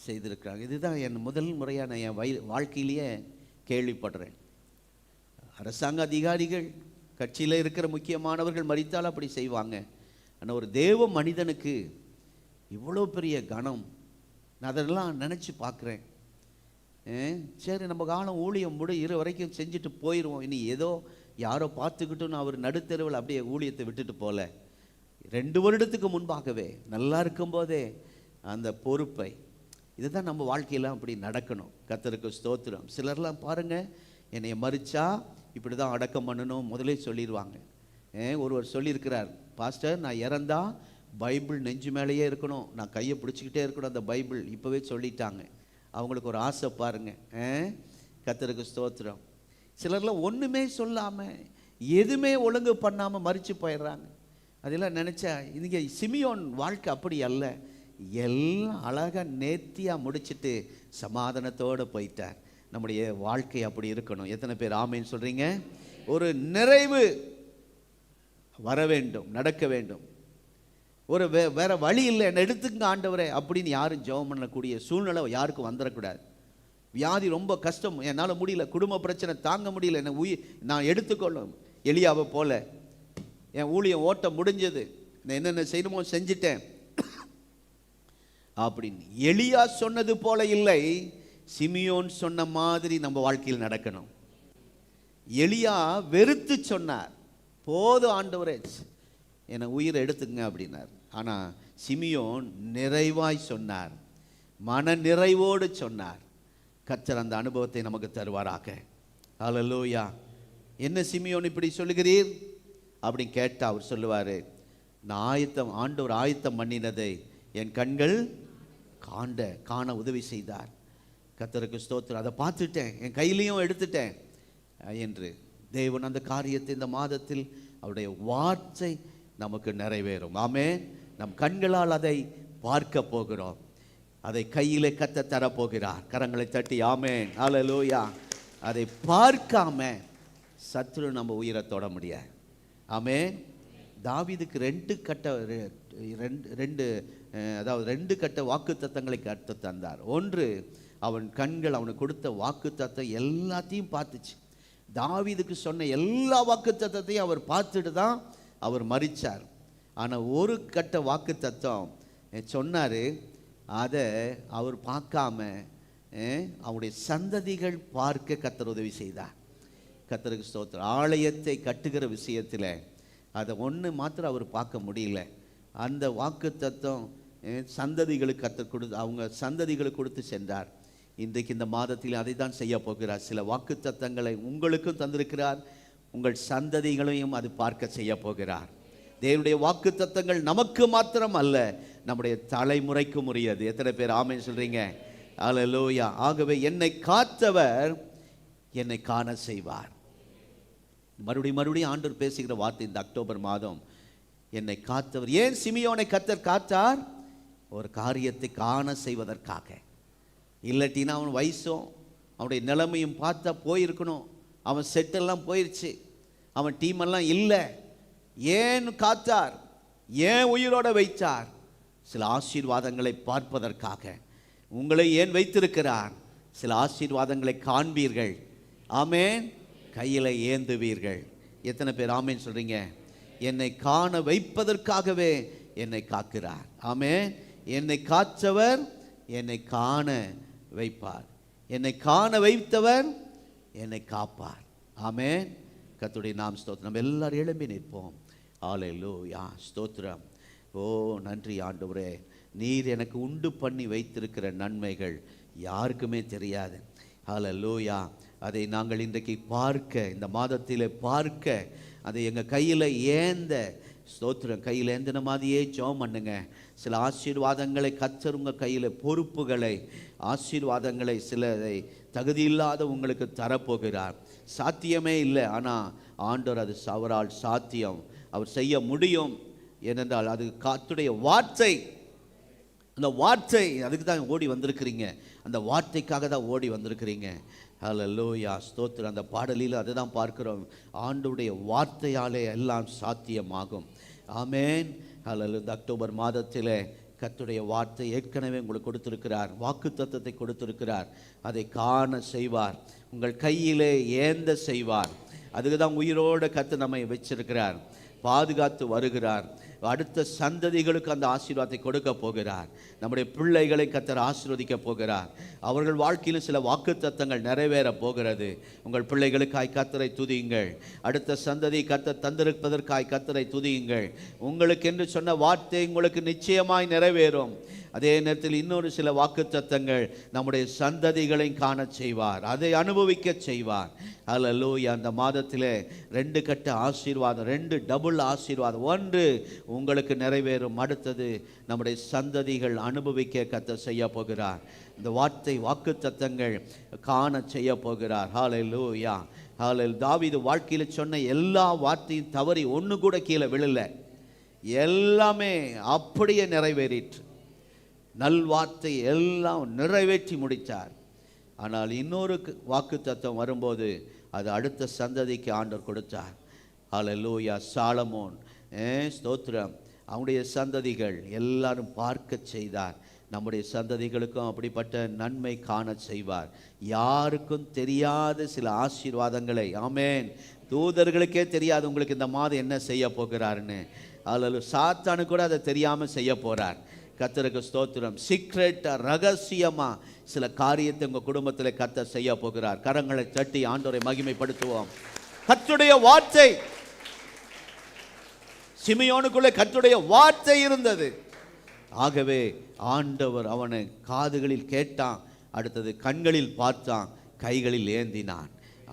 செய்திருக்கிறாங்க. இதுதான் என் முதல் முறையாக நான் என் வாழ்க்கையிலேயே கேள்விப்படுறேன். அரசாங்க அதிகாரிகள், கட்சியில் இருக்கிற முக்கியமானவர்கள் மரித்தால் அப்படி செய்வாங்க. ஆனால் ஒரு தேவ மனிதனுக்கு இவ்வளோ பெரிய கனம், நான் அதெல்லாம் நினச்சி பார்க்குறேன். சரி, நம்ம காலம் ஊழியம் இரு வரைக்கும் செஞ்சுட்டு போயிடுவோம், இனி ஏதோ யாரோ பார்த்துக்கிட்டோன்னு அவர் நடுத்தெருவில் அப்படியே ஊழியத்தை விட்டுட்டு போகல. 2 வருடத்துக்கு முன்பாகவே நல்லா இருக்கும்போதே அந்த பொறுப்பை, இதுதான் நம்ம வாழ்க்கையெல்லாம் அப்படி நடக்கணும். கர்த்தருக்கு ஸ்தோத்திரம். சிலர்லாம் பாருங்கள், என்னை மறிச்சா இப்படி தான் அடக்கம் பண்ணணும் முதலே சொல்லிடுவாங்க. ஒருவர் சொல்லியிருக்கிறார், பாஸ்டர் நான் இறந்தா பைபிள் நெஞ்சு மேலேயே இருக்கணும், நான் கையை பிடிச்சிக்கிட்டே இருக்கணும் அந்த பைபிள். இப்போவே சொல்லிட்டாங்க. அவங்களுக்கு ஒரு ஆசை பாருங்க. கர்த்தருக்கு ஸ்தோத்திரம். சிலர்லாம் ஒன்றுமே சொல்லாமல் எதுவுமே ஒழுங்கு பண்ணாமல் மறித்து போயிடுறாங்க. அதெல்லாம் நினச்சா, இன்றைக்கி சிமியோன் வாழ்க்கை அப்படி அல்ல, எல்லாம் அழகாக நேர்த்தியாக முடிச்சுட்டு சமாதானத்தோடு போயிட்டார். நம்முடைய வாழ்க்கை அப்படி இருக்கணும். எத்தனை பேர் ஆமேன்னு சொல்கிறீங்க? ஒரு நிறைவு வர வேண்டும், நடக்க வேண்டும். ஒரு வேற வழி இல்லை, என்னை எடுத்துங்க ஆண்டவரே அப்படின்னு யாரும் ஜெபம் பண்ணக்கூடிய சூழ்நிலை யாருக்கும் வந்துடக்கூடாது. வியாதி ரொம்ப கஷ்டம், என்னால் முடியல, குடும்ப பிரச்சனை தாங்க முடியல, என்னை நான் எடுத்துக்கொள்ளும். எலியாவை போல என் ஊழியம் ஓட்ட முடிஞ்சது, நான் என்னென்ன செய்யணுமோ செஞ்சிட்டேன் அப்படின்னு எலியா சொன்னது போல இல்லை, சிமியோன் சொன்ன மாதிரி நம்ம வாழ்க்கையில் நடக்கணும். எலியா வெறுத்து சொன்னார், போதும் ஆண்டவரே என்னை உயிரை எடுத்துங்க அப்படின்னார். ஆனால் சிமியோன் நிறைவாய் சொன்னார், மன நிறைவோடு சொன்னார். கர்த்தர் அந்த அனுபவத்தை நமக்கு தருவாராக. ஹல்லேலூயா. என்ன சிமியோன் இப்படி சொல்லுகிறீர் அப்படின்னு கேட்டால் அவர் சொல்லுவார், நான் ஆண்டவர் ஆயத்தம் பண்ணினதை என் கண்கள் காண உதவி செய்தார். கர்த்தருக்கு ஸ்தோத்திரம். அதை பார்த்துட்டேன், என் கையிலையும் எடுத்துட்டேன் என்று தேவன் அந்த காரியத்தை இந்த மாதத்தில் அவருடைய வார்த்தை நமக்கு நிறைவேறும். ஆமென். நம் கண்களால் அதை பார்க்க போகிறோம், அதை கையிலே கர்த்தர் தரப்போகிறார். கரங்களை தட்டி ஆமென், ஹல்லேலூயா. அதை பார்க்காம சத்துரு நம்ம உயிரை தொட முடியாது. ஆமென். தாவீதுக்கு 2 கட்ட வாக்குத்தத்தங்களை கர்த்தர் தந்தார். ஒன்று, அவன் கண்கள் அவனுக்கு கொடுத்த வாக்குத்தத்தம் எல்லாத்தையும் பார்த்துச்சு. தாவீதுக்கு சொன்ன எல்லா வாக்குத்தத்தத்தையும் அவர் பார்த்துட்டு தான் அவர் மரித்தார். ஆனால் ஒரு கட்ட வாக்குத்தத்தம் சொன்னார், அதை அவர் பார்க்காம அவருடைய சந்ததிகள் பார்க்க கர்த்தர் உதவி செய்தார். கர்த்தருக்கு ஸ்தோத்திரம். ஆலயத்தை கட்டுகிற விஷயத்தில் அதை ஒன்று மாத்திரம் அவர் பார்க்க முடியல. அந்த வாக்குத்தத்தம் சந்ததிகளுக்கு கர்த்தர் கொடுத்து, அவங்க சந்ததிகளுக்கு கொடுத்து சென்றார். இன்றைக்கு இந்த மாதத்தில் அதை தான் செய்ய போகிறார். சில வாக்குத்தத்தங்களை உங்களுக்கும் தந்திருக்கிறார், உங்கள் சந்ததிகளையும் அது பார்க்க செய்ய போகிறார். தேவனுடைய வாக்குத்தத்தங்கள் நமக்கு மாத்திரம் அல்ல, நம்முடைய தலைமுறைக்கும் உரியது. எத்தனை பேர் ஆமென் சொல்றீங்க? ஹல்லேலூயா. ஆகவே என்னை காத்தவர் என்னை காண செய்வார். மறுபடியும் ஆண்டவர் பேசுகிற வார்த்தை இந்த அக்டோபர் மாதம், என்னை காத்தவர். ஏன் சிமியோனை கர்த்தர் காத்தார்? ஒரு காரியத்தை காண செய்வதற்காக. இல்லாட்டினா அவன் வயசும் அவனுடைய நிலைமையும் பார்த்தா போயிருக்கணும். அவன் செட்டெல்லாம் போயிடுச்சு, அவன் டீமெல்லாம் இல்லை. ஏன் காத்தார்? ஏன் உயிரோட வைத்தார்? சில ஆசீர்வாதங்களை பார்ப்பதற்காக. உங்களை ஏன் வைத்திருக்கிறார்? சில ஆசீர்வாதங்களை காண்பீர்கள். ஆமென். கையில் ஏந்துவீர்கள். எத்தனை பேர் ஆமேன் சொல்றீங்க? என்னை காண வைப்பதற்காகவே என்னை காக்கிறார். ஆமென். என்னை காத்தவர் என்னை காண வைப்பார். என்னை காண வைத்தவர் என்னை காப்பார். ஆமென். கர்த்தருடைய நாம் ஸ்தோத்திரம். நம்ம எல்லாரும் எழும்பி நிற்போம். ஹல்லேலூயா, ஸ்தோத்திரம். ஓ நன்றி ஆண்டவரே, நீர் எனக்கு உண்டு பண்ணி வைத்திருக்கிற நன்மைகள் யாருக்குமே தெரியாது. ஹல்லேலூயா. அதை நாங்கள் இன்றைக்கு பார்க்க, இந்த மாதத்தில் பார்க்க, அதை எங்கள் கையில் ஏந்த, ஸ்தோத்திரம், கையில் ஏந்தின மாதிரியே ஜெபம் பண்ணுங்க. சில ஆசீர்வாதங்களை கர்த்தர் உங்கள் கையில், பொறுப்புகளை, ஆசீர்வாதங்களை சிலரை தகுதியில்லாத உங்களுக்கு தரப்போகிறார். சாத்தியமே இல்லை, ஆனால் ஆண்டவர் அது அவரால் சாத்தியம், அவர் செய்ய முடியும். ஏனென்றால் அது கர்த்தருடைய வார்த்தை. அந்த வார்த்தை, அதுக்கு தான் ஓடி வந்திருக்கிறீங்க. அந்த வார்த்தைக்காக தான் ஓடி வந்திருக்கிறீங்க. ஹல்லேலூயா, ஸ்தோத்திரம். அந்த பாடலில் அதை தான் பார்க்கிறோம். ஆண்டவருடைய வார்த்தையாலே எல்லாம் சாத்தியமாகும். ஆமென். ஹல்லேலூயா. இந்த அக்டோபர் மாதத்தில் கர்த்தருடைய வார்த்தை ஏற்கனவே உங்களுக்கு கொடுத்திருக்கிறார், வாக்குத்தத்தத்தை கொடுத்திருக்கிறார். அதை காண செய்வார், உங்கள் கையிலே ஏந்த செய்வார். அதுக்கு தான் உயிரோடு கர்த்தர் நம்மை வச்சிருக்கிறார், பாதுகாத்து வருகிறார். அடுத்த சந்ததிகளுக்கு அந்த ஆசீர்வாதத்தை கொடுக்க போகிறார். நம்முடைய பிள்ளைகளை கர்த்தர் ஆசீர்வதிக்க போகிறார். அவர்கள் வாழ்க்கையிலும் சில வாக்குத்தத்தங்கள் நிறைவேற போகிறது. உங்கள் பிள்ளைகளுக்காய் கர்த்தரை துதியுங்கள். அடுத்த சந்ததி கர்த்தர் தந்திருப்பதற்காய் கர்த்தரை துதியுங்கள். உங்களுக்கு என்று சொன்ன வார்த்தை உங்களுக்கு நிச்சயமாய் நிறைவேறும். அதே நேரத்தில் இன்னொரு சில வாக்குத்தத்தங்கள் நம்முடைய சந்ததிகளை காண செய்வார், அதை அனுபவிக்க செய்வார். ஹல்லேலூயா. அந்த மாதத்திலே 2 கட்ட ஆசீர்வாதம், 2 டபுள் ஆசீர்வாதம். ஒன்று உங்களுக்கு நிறைவேறும், அடுத்தது நம்முடைய சந்ததிகள் அனுபவிக்க கர்த்தர் செய்ய போகிறார். இந்த வார்த்தை வாக்குத்தத்தங்கள் காண செய்ய போகிறார். ஹல்லேலூயா, ஹல்லேலூயா. தாவீது வாழ்க்கையில் சொன்ன எல்லா வார்த்தையும் தவறி ஒன்று கூட கீழே விழல, எல்லாமே அப்படியே நிறைவேறிற்று. நல்வார்த்தை எல்லாம் நிறைவேற்றி முடித்தார். ஆனால் இன்னொரு வாக்குத்தத்தம் வரும்போது அது அடுத்த சந்ததிக்கு ஆண்டவர் கொடுத்தார். ஹல்லேலூயா. சாலமோன், ஸ்தோத்திரம், அவனுடைய சந்ததிகள் எல்லாரும் பார்க்க செய்தார். நம்முடைய சந்ததிகளுக்கும் அப்படிப்பட்ட நன்மை காண செய்வார். யாருக்கும் தெரியாத சில ஆசீர்வாதங்களை, ஆமென், தூதர்களுக்கே தெரியாது உங்களுக்கு இந்த மாதம் என்ன செய்ய போகிறாருன்னு. அதில் சாத்தானு கூட அதை தெரியாமல் செய்ய போகிறார். கர்த்தருக்கு ஸ்தோத்திரம். சீக்ரெட்டா, ரகசியமா சில காரியத்தை உங்க குடும்பத்தில் கர்த்தர் செய்ய போகிறார். கரங்களை தட்டி ஆண்டவரை மகிமைப்படுத்துவோம். கர்த்தருடைய வார்த்தை, சிமியோனுக்குள்ளே கர்த்தருடைய வார்த்தை இருந்தது. ஆகவே ஆண்டவர் அவனை காதுகளில் கேட்டான், அடுத்தது கண்களில் பார்த்தான், கைகளில் ஏந்தினான்.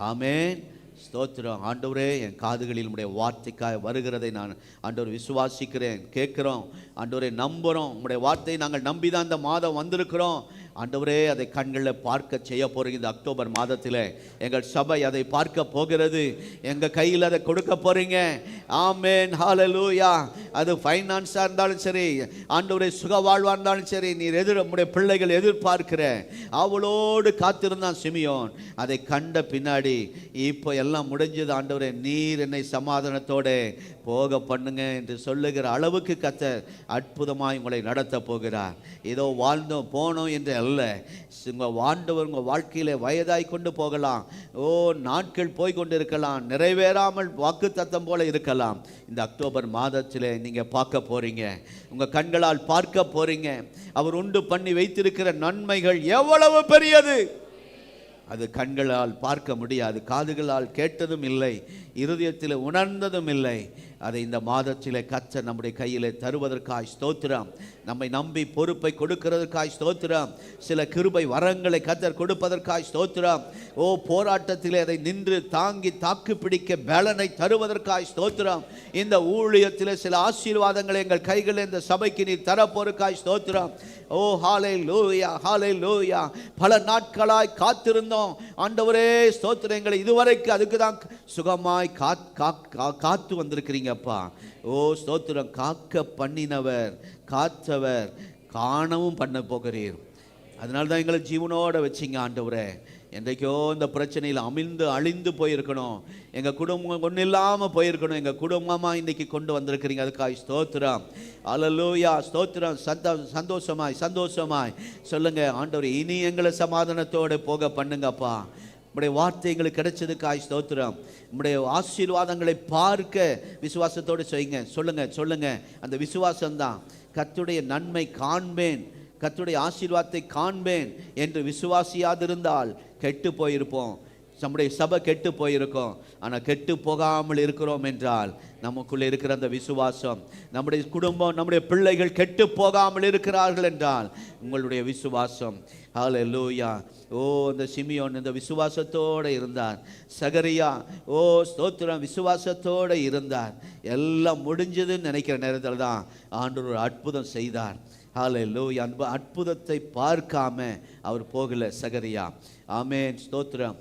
ஆமென், ஸ்தோத்திரம். ஆண்டவரே, என் காதுகளில் உம்முடைய வார்த்தைக்காக வருகிறதை நான் ஆண்டவர் விசுவாசிக்கிறேன், கேட்கிறோம். ஆண்டவரே, நம்புகிறோம். உம்முடைய வார்த்தையை நாங்கள் நம்பி தான் இந்த மாதம் வந்திருக்கிறோம். ஆண்டவரே, அதை கண்களில் பார்க்க செய்ய போகிறீங்க. இந்த அக்டோபர் மாதத்தில் எங்கள் சபை அதை பார்க்க போகிறது. எங்கள் கையில் அதை கொடுக்க போகிறீங்க. ஆமென், ஹல்லேலூயா. அது ஃபைனான்ஸாக இருந்தாலும் சரி, ஆண்டவரே சுக வாழ்வாக இருந்தாலும் சரி, நீர் நம்முடைய பிள்ளைகள் எதிர்பார்க்கிற அவளோடு காத்திருந்தான் சிமியோன். அதை கண்ட பின்னாடி இப்போ எல்லாம் முடிஞ்சது. ஆண்டவரே, நீர் என்னை சமாதானத்தோடு போக பண்ணுங்க என்று சொல்லுகிற அளவுக்கு கர்த்தர் அற்புதமாய் உங்களை நடத்த போகிறார். ஏதோ வாழ்ந்தோம் போனோம் என்று அல்ல. உங்கள் ஆண்டவர் உங்கள் வாழ்க்கையில வயதாய் கொண்டு போகலாம். நாட்கள் போய் கொண்டு இருக்கலாம், நிறைவேறாமல் வாக்குத்தத்தம் போல இருக்கலாம். இந்த அக்டோபர் மாதத்தில் நீங்க பார்க்க போறீங்க, உங்க கண்களால் பார்க்க போறீங்க. அவர் உண்டு பண்ணி வைத்திருக்கிற நன்மைகள் எவ்வளவு பெரியது. அது கண்களால் பார்க்க முடியாது, காதுகளால் கேட்டதும் இல்லை, இருதயத்தில் உணர்ந்ததும் இல்லை. அதை இந்த மாதத்திலே கர்த்தர் நம்முடைய கையில் தருவதற்காய் ஸ்தோத்திரம். நம்மை நம்பி பொறுப்பை கொடுக்கிறதற்காய் ஸ்தோத்திரம். சில கிருபை வரங்களை கர்த்தர் கொடுப்பதற்காய் ஸ்தோத்திரம். போராட்டத்திலே அதை நின்று தாங்கி தாக்கு பிடிக்க பலனை தருவதற்காய் ஸ்தோத்திரம். இந்த ஊழியத்திலே சில ஆசீர்வாதங்களை எங்கள் கைகளில் இந்த சபைக்கு நீர் தரப்போருக்காய் ஸ்தோத்திரம். ஹல்லேலூயா, ஹல்லேலூயா. பல நாட்களாய் காத்திருந்தோம் ஆண்டவரே, ஸ்தோத்திரம். எங்களை இதுவரைக்கும் அதுக்கு தான் சுகமாய் காத்து வந்திருக்கிறீங்கப்பா. ஸ்தோத்திரம். காக்க பண்ணினவர், காத்தவர், காணவும் பண்ண போகிறீர். அதனால தான் எங்களை ஜீவனோட வச்சிங்க ஆண்டவரே. என்றைக்கோ இந்த பிரச்சனையில் அழிந்து போயிருக்கணும், எங்கள் குடும்பம் ஒன்றும் இல்லாமல் போயிருக்கணும், எங்கள் குடும்பமாக இன்றைக்கி கொண்டு வந்திருக்கிறீங்க. அதுக்காக ஸ்தோத்திரம். அல்லேலூயா, ஸ்தோத்திரம். சந்தோஷமாய் சொல்லுங்க, ஆண்டவர் இனி எங்களை சமாதானத்தோடு போக பண்ணுங்கப்பா. உம்முடைய வார்த்தை எங்களுக்கு கிடைச்சதுக்காய் ஸ்தோத்திரம். உம்முடைய ஆசீர்வாதங்களை பார்க்க விசுவாசத்தோடு செய்யுங்க. சொல்லுங்க. அந்த விசுவாசம்தான் கர்த்தருடைய நன்மை காண்பேன், கர்த்தருடைய ஆசீர்வாதத்தை காண்பேன் என்று விசுவாசியாதிருந்தால் கெட்டு போயிருப்போம். நம்முடைய சபை கெட்டு போயிருக்கோம். ஆனால் கெட்டு போகாமல் இருக்கிறோம் என்றால் நமக்குள்ளே இருக்கிற அந்த விசுவாசம், நம்முடைய குடும்பம், நம்முடைய பிள்ளைகள் கெட்டு போகாமல் இருக்கிறார்கள் என்றால் உங்களுடைய விசுவாசம். ஹல்லேலூயா. ஓ, அந்த சிமியோன் இந்த விசுவாசத்தோடு இருந்தார். சகரியா, ஓ ஸ்தோத்திரம், விசுவாசத்தோடு இருந்தார். எல்லாம் முடிஞ்சதுன்னு நினைக்கிற நேரத்தில் தான் ஆண்டவர் ஒரு அற்புதம் செய்தார். ஹல்லேலூயா. அற்புதத்தை பார்க்காம அவர் போகல சகரியா. ஆமென், ஸ்தோத்திரம்.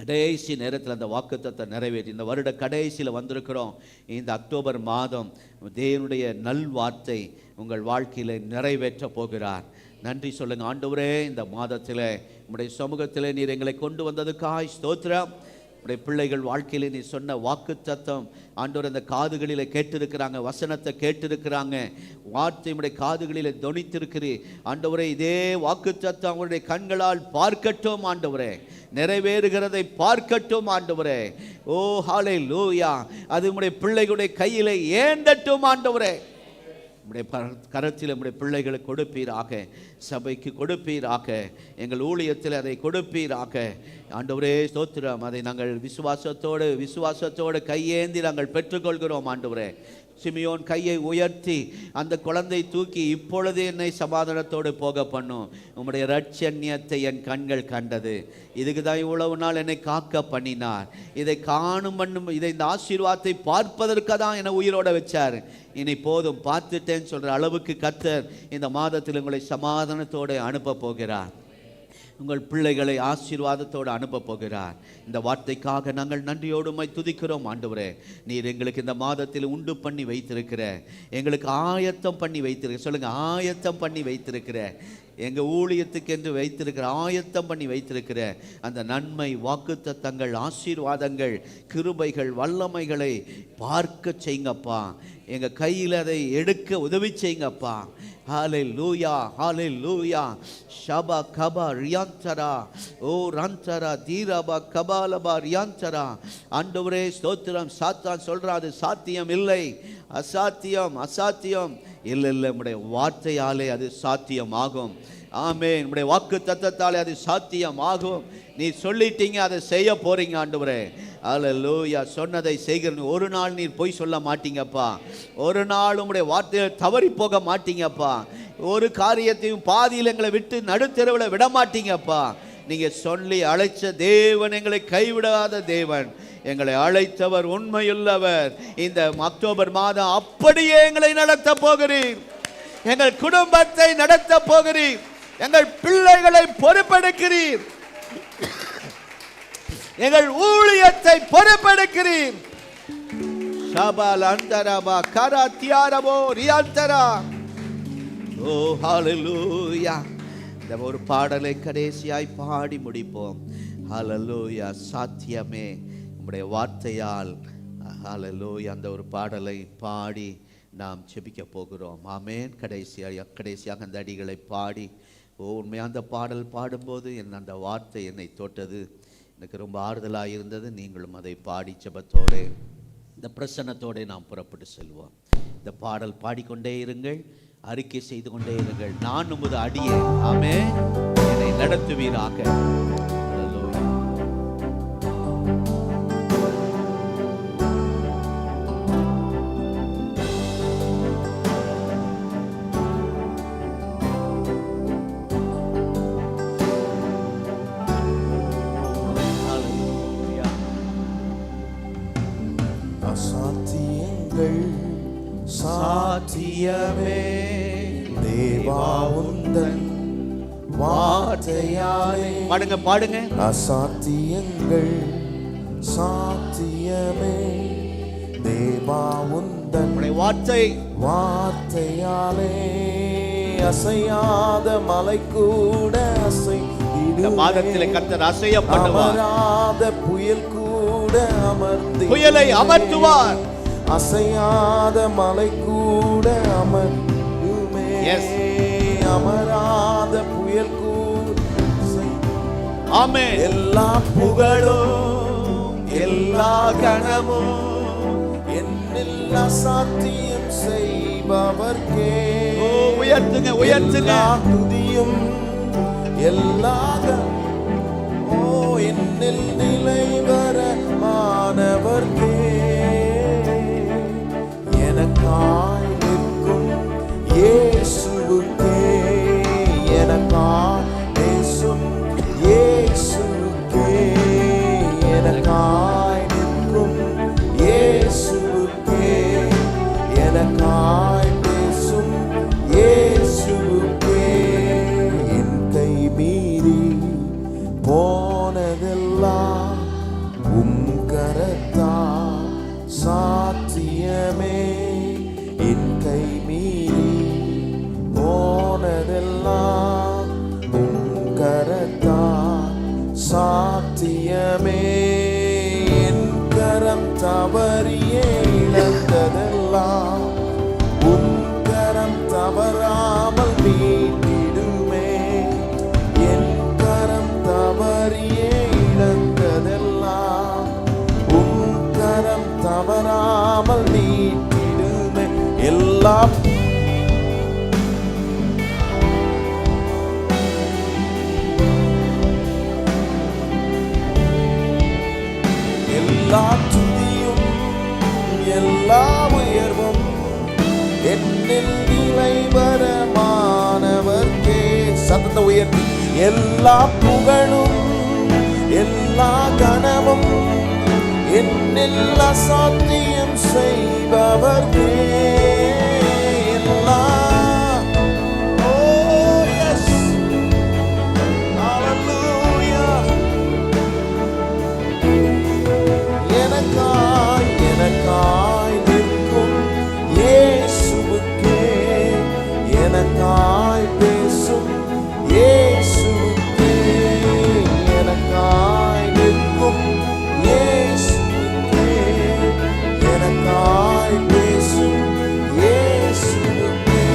கடைசி நேரத்தில் அந்த வாக்குத்தத்தை நிறைவேற்றி இந்த வருட கடைசியில் வந்திருக்கிறோம். இந்த அக்டோபர் மாதம் தேவனுடைய நல்வார்த்தை உங்கள் வாழ்க்கையில் நிறைவேற்ற போகிறார். நன்றி சொல்லுங்க. ஆண்டவரே, இந்த மாதத்தில் உம்முடைய சமூகத்தில் நீர் எங்களை கொண்டு வந்ததுக்காய் ஸ்தோத்திரம். உடைய பிள்ளைகள் வாழ்க்கையில நீ சொன்ன வாக்குத்தத்தம் ஆண்டவர் அந்த காதுகளில் கேட்டிருக்கிறாங்க, வசனத்தை கேட்டிருக்கிறாங்க, வார்த்தை உடைய காதுகளில் தொனித்திருக்கிறீர் ஆண்டவரே. இதே வாக்குத்தத்தம் அவருடைய கண்களால் பார்க்கட்டும் ஆண்டவரே, நிறைவேறுகிறதை பார்க்கட்டும் ஆண்டவரே. ஓ ஹல்லேலூயா. அது உடைய பிள்ளைகளுடைய கையிலே ஏந்தட்டும் ஆண்டவரே. உடைய கரத்தில் உடைய பிள்ளைகளை கொடுப்பீராக, சபைக்கு கொடுப்பீராக, எங்கள் ஊழியத்தில் அதை கொடுப்பீராக ஆண்டவரே. ஸ்தோத்திரம். அதை நாங்கள் விசுவாசத்தோடு கையேந்தி நாங்கள் பெற்றுக்கொள்கிறோம் ஆண்டவரே. சிமியோன் கையை உயர்த்தி அந்த குழந்தை தூக்கி, இப்பொழுது என்னை சமாதானத்தோடு போக பண்ணும், உம்முடைய இரட்சண்யத்தை என் கண்கள் கண்டது, இதுக்கு தான் இவ்வளவு நாள் என்னை காக்க பண்ணினார், இதை காணும் இதை இந்த ஆசீர்வாதத்தை பார்ப்பதற்கு தான் என்னை உயிரோட வச்சார், இனி போதும் பார்த்துட்டேன்னு சொல்கிற அளவுக்கு கர்த்தர் இந்த மாதத்தில் உங்களை சமாதானத்தோடு அனுப்ப போகிறார். உங்கள் பிள்ளைகளை ஆசீர்வாதத்தோடு அனுப்ப போகிறார். இந்த வார்த்தைக்காக நாங்கள் நன்றியோடு உம்மை துதிக்கிறோம் ஆண்டவரே. நீர் எங்களுக்கு இந்த மாதத்தில் உண்டு பண்ணி வைத்திருக்கிற, எங்களுக்கு ஆயத்தம் பண்ணி வைத்திருக்க, சொல்லுங்க, ஆயத்தம் பண்ணி வைத்திருக்கிற, எங்கள் ஊழியத்துக்கு என்று வைத்திருக்கிற, ஆயத்தம் பண்ணி வைத்திருக்கிற அந்த நன்மை, வாக்குத்தத்தங்கள், ஆசீர்வாதங்கள், கிருபைகள், வல்லமைகளை பார்க்க செய்யுங்கப்பா. எங்கள் கையில் அதை எடுக்க உதவி செய்யுங்கப்பா. ஹல்லேலூயா, ஹல்லேலூயா. ஷபா கபா ரியாந்தரா, ஓ ரந்தரா தீரபா கபாலபா ரியாந்தரா. ஆண்டவரே ஸ்தோத்திரம். சாத்தான் சொல்றான் அது சாத்தியம் இல்லை, அசாத்தியம், அசாத்தியம். இல்லை, நம்முடைய வார்த்தையாலே அது சாத்தியமாகும். ஆமென். நம்முடைய வாக்கு தத்தத்தாலே அது சாத்தியமாகும். நீ சொல்லிட்டீங்க, அதை செய்ய போறீங்க ஆண்டவரே. ஹல்லேலூயா. சொன்னதை செய்கிற ஒரு நாள் நீர் போய் சொல்ல மாட்டீங்கப்பா. ஒரு நாள் உம்முடைய வார்த்தையை தவறி போக மாட்டீங்கப்பா. ஒரு காரியத்தையும் பாதியில் எங்களை விட்டு நடுத்தெருவில் விட மாட்டீங்கப்பா. நீங்க சொல்லி அழைச்ச தேவன், எங்களை கைவிடாத தேவன், எங்களை அழைத்தவர் உண்மையுள்ளவர். இந்த அக்டோபர் மாதம் அப்படியே எங்களை நடத்த போகிறீர், எங்கள் குடும்பத்தை நடத்த போகிறீர், எங்கள் பிள்ளைகளை பொறுப்பெடுக்கிறீர், எங்கள் ஊழியத்தை பொறுப்பெடுக்கிறீர். ஷபால் அந்தரபா கராத்தியாரபோ ரியாந்தரா. ஓ ஹல்லேலூயா. இந்த ஒரு பாடலை கடைசியாய் பாடி முடிப்போம். ஹல்லேலூயா. சாத்தியமே உம்முடைய வார்த்தையால். ஹல்லேலூயா. அந்த ஒரு பாடலை பாடி நாம் ஜெபிக்க போகிறோம். ஆமென். கடைசியாக அந்த அடிகளை பாடி, ஓ உண்மையாக அந்த பாடல் பாடும்போது அந்த வார்த்தை என்னை தொட்டது, எனக்கு ரொம்ப ஆறுதலாக இருந்தது. நீங்களும் அதை பாடி ஜெபத்தோடு, இந்த பிரசன்னத்தோடு நாம் புறப்பட்டு செல்வோம். இந்த பாடல் பாடிக்கொண்டே இருங்கள், அறிக்கை செய்து கொண்டே இருங்கள். நான் உமது அடியே, ஆமென், என்னை நடத்துவீராக. அசாத்தியங்கள் சாத்தியமே தேவா உந்தன் வார்த்தையாலே. பாடுங்க. அசாத்தியங்கள் சாத்தியமே தேவா உந்தன் வார்த்தையாலே. அசையாத மலை கூட இந்த மாதத்தில் கர்த்தர் அசைய பண்ணுவார். அமராத புயல் கூட அமர்ந்து புயலை அமர்த்துவார். அசையாத மலை கூட அமர்ந்துமே. Yes. அமராத புயல் கூட ஆமென். எல்லா புகழும் எல்லா கணமும் என்னில் அசாத்தியம் செய்பவர்க்கே. உயர்த்துங்க உயர்த்துங்க. எல்லா துதியும் எல்லா என்னில் நிலைவர மாணவர்க்கே. எனக்காய் நிற்கும் இயேசுவுக்கே, எனக்காய் பேசும் இயேசுவுக்கே, எனக்காய் நிற்கும் இயேசுவுக்கே, எனக்காய் பேசும் இயேசுவுக்கே. என் கை மீறி போனதெல்லாம் உம் கரத்தால் சாத்தியமே. என் கை மீறி போனதெல்லாம் உம் கரத்தால் சாத்தியமே. என் கரம் தவறியே இழந்ததெல்லாம் உம் கரம் தவறாமல் மீட்டிடுமே. என் கரம் தவறியே இழந்ததெல்லாம் உம் கரம் தவறாமல் மீட்டிடுமே. எல்லா எல்லா துதியும் எல்லா உயர்வும் என்னில் நிலைவர மாணவர்க்கே. சத்தத்தை உயர்த்தி எல்லா புகழும் எல்லா கணமும் என்னில் அசாத்தியம் செய்பவர்க்கே. எல்லா எனக்காய் நிற்கும் இயேசுவுக்கே, எனக்காய் பேசும் இயேசுவுக்கே, எனக்காய் நிற்கும் இயேசுவுக்கே, எனக்காய் பேசும் இயேசுவுக்கே.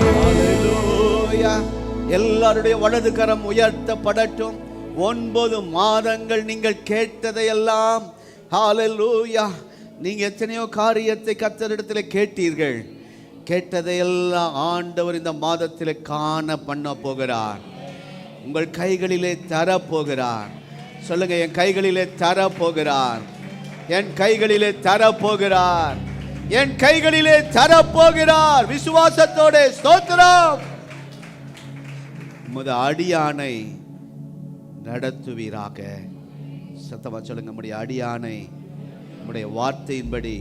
ஹல்லேலூயா. எல்லாருடைய வலது கரம் உயர்த்தப்படட்டும். 9 மாதங்கள் நீங்கள் கேட்டதையெல்லாம், ஹல்லேலூயா, நீங்க எத்தனையோ காரியத்தை கர்த்தரிடத்தில் கேட்டீர்கள். கேட்டதையெல்லாம் ஆண்டவர் இந்த மாதத்தில் காண பண்ண போகிறார். உங்கள் கைகளிலே தர போகிறார். சொல்லுங்க, என் கைகளிலே தர போகிறார், என் கைகளிலே தர போகிறார், என் கைகளிலே தர போகிறார். விசுவாசத்தோட ஸ்தோத்திரம். உமது அடியானை நடத்துவீராக. சத்தமா சொல்லுங்க, நம்முடைய அடியானை நம்முடைய வார்த்தையின்படி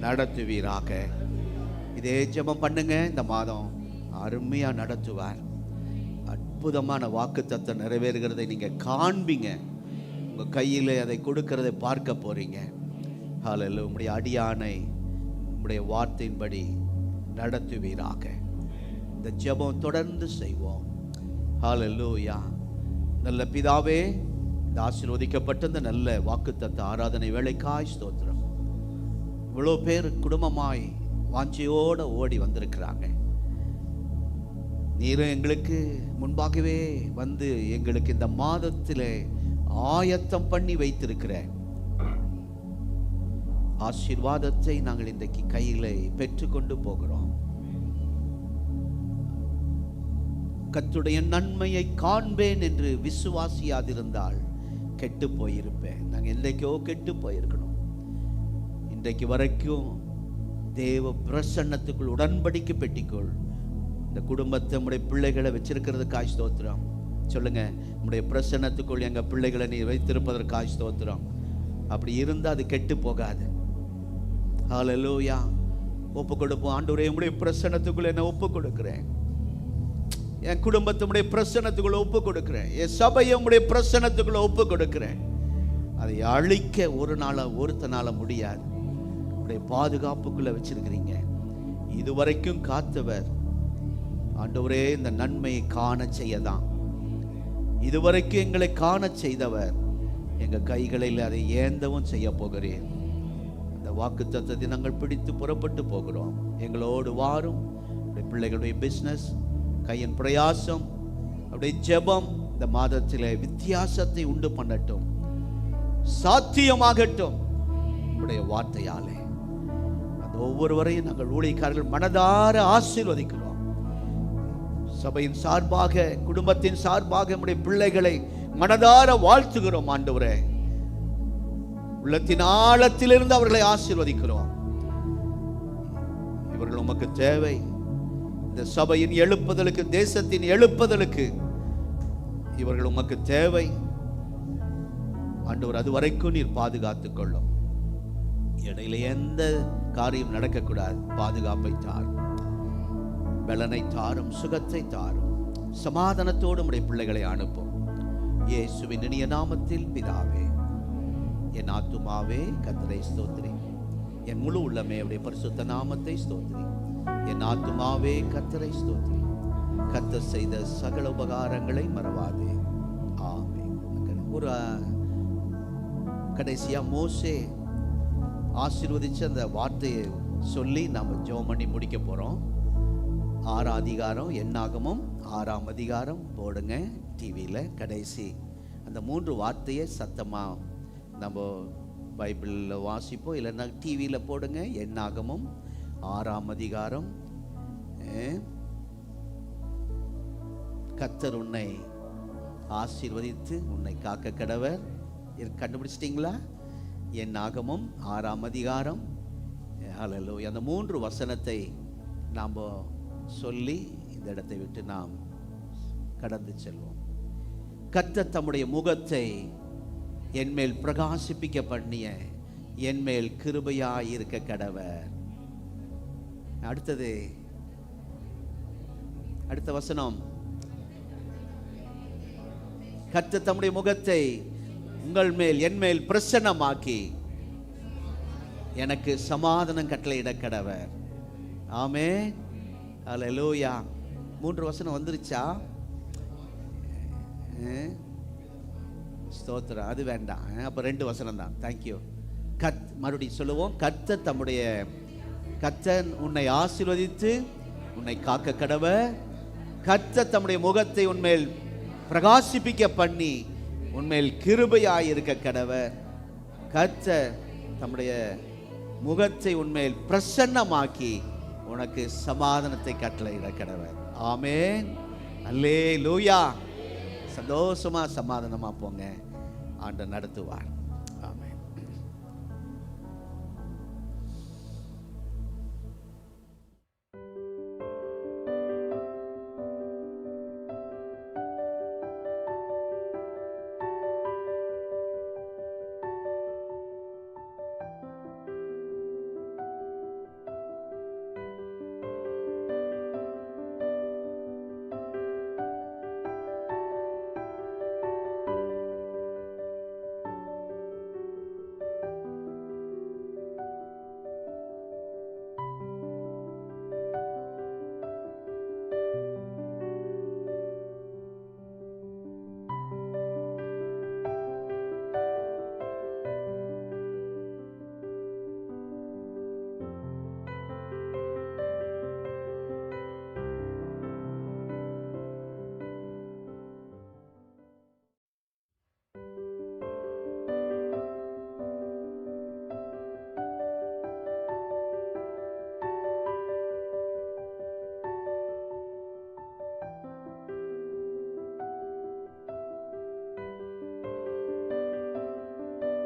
நடத்துவீராக. இதே ஜெபம் பண்ணுங்க. இந்த மாதம் அருமையா நடத்துவார். அற்புதமான வாக்குத்தத்தம் நிறைவேறுகிறதை நீங்க காண்பீங்க. உங்க கையிலே அதை கொடுக்கிறதை பார்க்க போறீங்க. ஹல்லேலூயா. உம்முடைய அடியானை உம்முடைய வார்த்தையின்படி நடத்துவீராக. இந்த ஜெபம் தொடர்ந்து செய்வோம். ஹல்லேலூயா. நல்ல பிதாவே, இந்த ஆசீர்வதிக்கப்பட்ட இந்த நல்ல வாக்குத்தத்த ஆராதனை வேளைக்காய் ஸ்தோத்திரம். இவ்வளோ பேர் குடும்பமாய் வாஞ்சையோட ஓடி வந்திருக்கிறாங்க. நீரும் எங்களுக்கு முன்பாகவே வந்து எங்களுக்கு இந்த மாதத்திலே ஆயத்தம் பண்ணி வைத்திருக்கிற ஆசீர்வாதத்தை நாங்கள் இன்றைக்கு கையிலே பெற்றுக்கொண்டு போகிறோம். கர்த்தருடைய நன்மையை காண்பேன் என்று விசுவாசியாதிருந்தால் கெட்டு போயிருப்பேன். நாங்கள் என்றைக்கோ கெட்டு போயிருக்கணும். இன்றைக்கு வரைக்கும் தேவ பிரசன்னத்துக்குள் உடன்படிக்கை பெட்டிக்குள் இந்த குடும்பத்தை, நம்முடைய பிள்ளைகளை வச்சிருக்கிறதுக்காய் ஸ்தோத்திரம். சொல்லுங்க, நம்முடைய பிரசன்னத்துக்குள் எங்க பிள்ளைகளை நீ வைத்திருப்பதற்காய் ஸ்தோத்திரம். அப்படி இருந்தால் அது கெட்டு போகாது. ஹல்லேலூயா. ஒப்பு கொடுப்போம். ஆண்டவரே, உம்முடைய பிரசன்னத்துக்குள் என்ன ஒப்பு கொடுக்கிறேன். என் குடும்பத்தினுடைய பிரசன்னத்துக்குள்ள ஒப்பு கொடுக்கிறேன். என் சபையை உம்முடைய பிரசன்னத்துக்குள்ள ஒப்பு கொடுக்கிறேன். அதை அழிக்க ஒருத்தனால முடியாது. உம்முடைய பாதுகாப்புக்குள்ள வச்சிருக்கிறீங்க. இதுவரைக்கும் காத்தவர் ஆண்டவரே இந்த நன்மையை காண செய்யதான். இதுவரைக்கும் எங்களை காண செய்தவர் எங்க கைகளில் அதை ஏந்தவும் செய்ய போகிறேன். அந்த வாக்குத்தத்தத்தை நாங்கள் பிடித்து புறப்பட்டு போகிறோம். எங்களோடு வாரும். பிள்ளைகளுடைய பிஸ்னஸ், கையின் பிரயாசம், அப்படியே ஜெபம், இந்த மாதத்திலே வித்தியாசத்தை உண்டு பண்ணட்டும், சாத்தியமாகட்டும் உம்முடைய வார்த்தையாலே. அந்த ஒவ்வொருவரையும் நாங்கள் ஊழியக்காரர்கள் மனதார ஆசீர்வதிக்கிறோம். சபையின் சார்பாக, குடும்பத்தின் சார்பாக நம்முடைய பிள்ளைகளை மனதார வாழ்த்துகிறோம். ஆண்டவரே, உள்ளத்தின் ஆழத்திலிருந்து அவர்களை ஆசீர்வதிக்கிறோம். இவர்கள் உமக்கு தேவை. இந்த சபையின் எழுப்புதலுக்கு, தேசத்தின் எழுப்புதலுக்கு இவர்கள் உமக்கு தேவை. ஆண்டவர், அது வரைக்கும் நீர் பாதுகாத்துக் கொள்ளும். இடையில எந்த காரியம் நடக்கக்கூடாது. பாதுகாப்பை தாரும், பலனை தாரும், சுகத்தை தாரும், சமாதானத்தோடு உம்முடைய பிள்ளைகளை அனுப்பும். இயேசுவின் இனிய நாமத்தில் பிதாவே. என் ஆத்துமாவே கர்த்தரை ஸ்தோத்திரி, என் முழு உள்ளமே அவருடைய பரிசுத்த நாமத்தை ஸ்தோத்திரி. என் ஆத்துமாவே கர்த்தரை ஸ்தோத்திரி, கர்த்தர் செய்த சகல உபகாரங்களை மறவாதே. ஆமென். ஒரு கடைசியா மோசே ஆசீர்வதிச்ச அந்த வார்த்தையை சொல்லி நாம ஜெபம் பண்ணி முடிக்க போறோம். 6 அதிகாரம், என்னாகமும் 6ஆம் அதிகாரம் போடுங்க டிவியில். கடைசி அந்த 3 வார்த்தையை சத்தமா நம்ம பைபிளில் வாசிப்போம், இல்லைன்னா டிவியில் போடுங்க. என்னாகமும் 6ஆம் அதிகாரம். கர்த்தர் உன்னை ஆசீர்வதித்து உன்னை காக்க கடவர். கண்டுபிடிச்சிட்டிங்களா? என்னாகமும் 6ஆம் அதிகாரம். ஹல்லேலூயா. அந்த 3 வசனத்தை நாம் சொல்லி இந்த இடத்தை விட்டு நாம் கடந்து செல்வோம். கர்த்தர் தம்முடைய முகத்தை என்மேல் பிரகாசிப்பிக்க பண்ணிய என்மேல் கிருபையாய் இருக்க கடவர். அடுத்தது, அடுத்த வசனம். கர்த்தர் தம்முடைய முகத்தை உங்கள் மேல் என்மேல் பிரசன்னமாக்கி எனக்கு சமாதானம் கட்டளையிட கடவர். ஆமென். ஹல்லேலூயா. 3 வசனம் வந்துருச்சா? ஸ்தோத்திரம். அது வேண்டாம். அப்போ 2 வசனம் தான். தேங்க்யூ. மறுபடியும் சொல்லுவோம். கர்த்தர் உன்னை ஆசீர்வதித்து உன்னை காக்க கடவர். கர்த்தர் தம்முடைய முகத்தை உன்மேல் பிரகாசிப்பிக்க பண்ணி உன்மேல் கிருபையாய் இருக்க கடவர். கர்த்தர் தம்முடைய முகத்தை உன்மேல் பிரசன்னமாக்கி உனக்கு சமாதானத்தை கட்டளையிட கடவர். ஆமென். அல்லேலூயா. சந்தோஷமா சமாதானமா போங்க. ஆண்டவர் நடத்துவார்.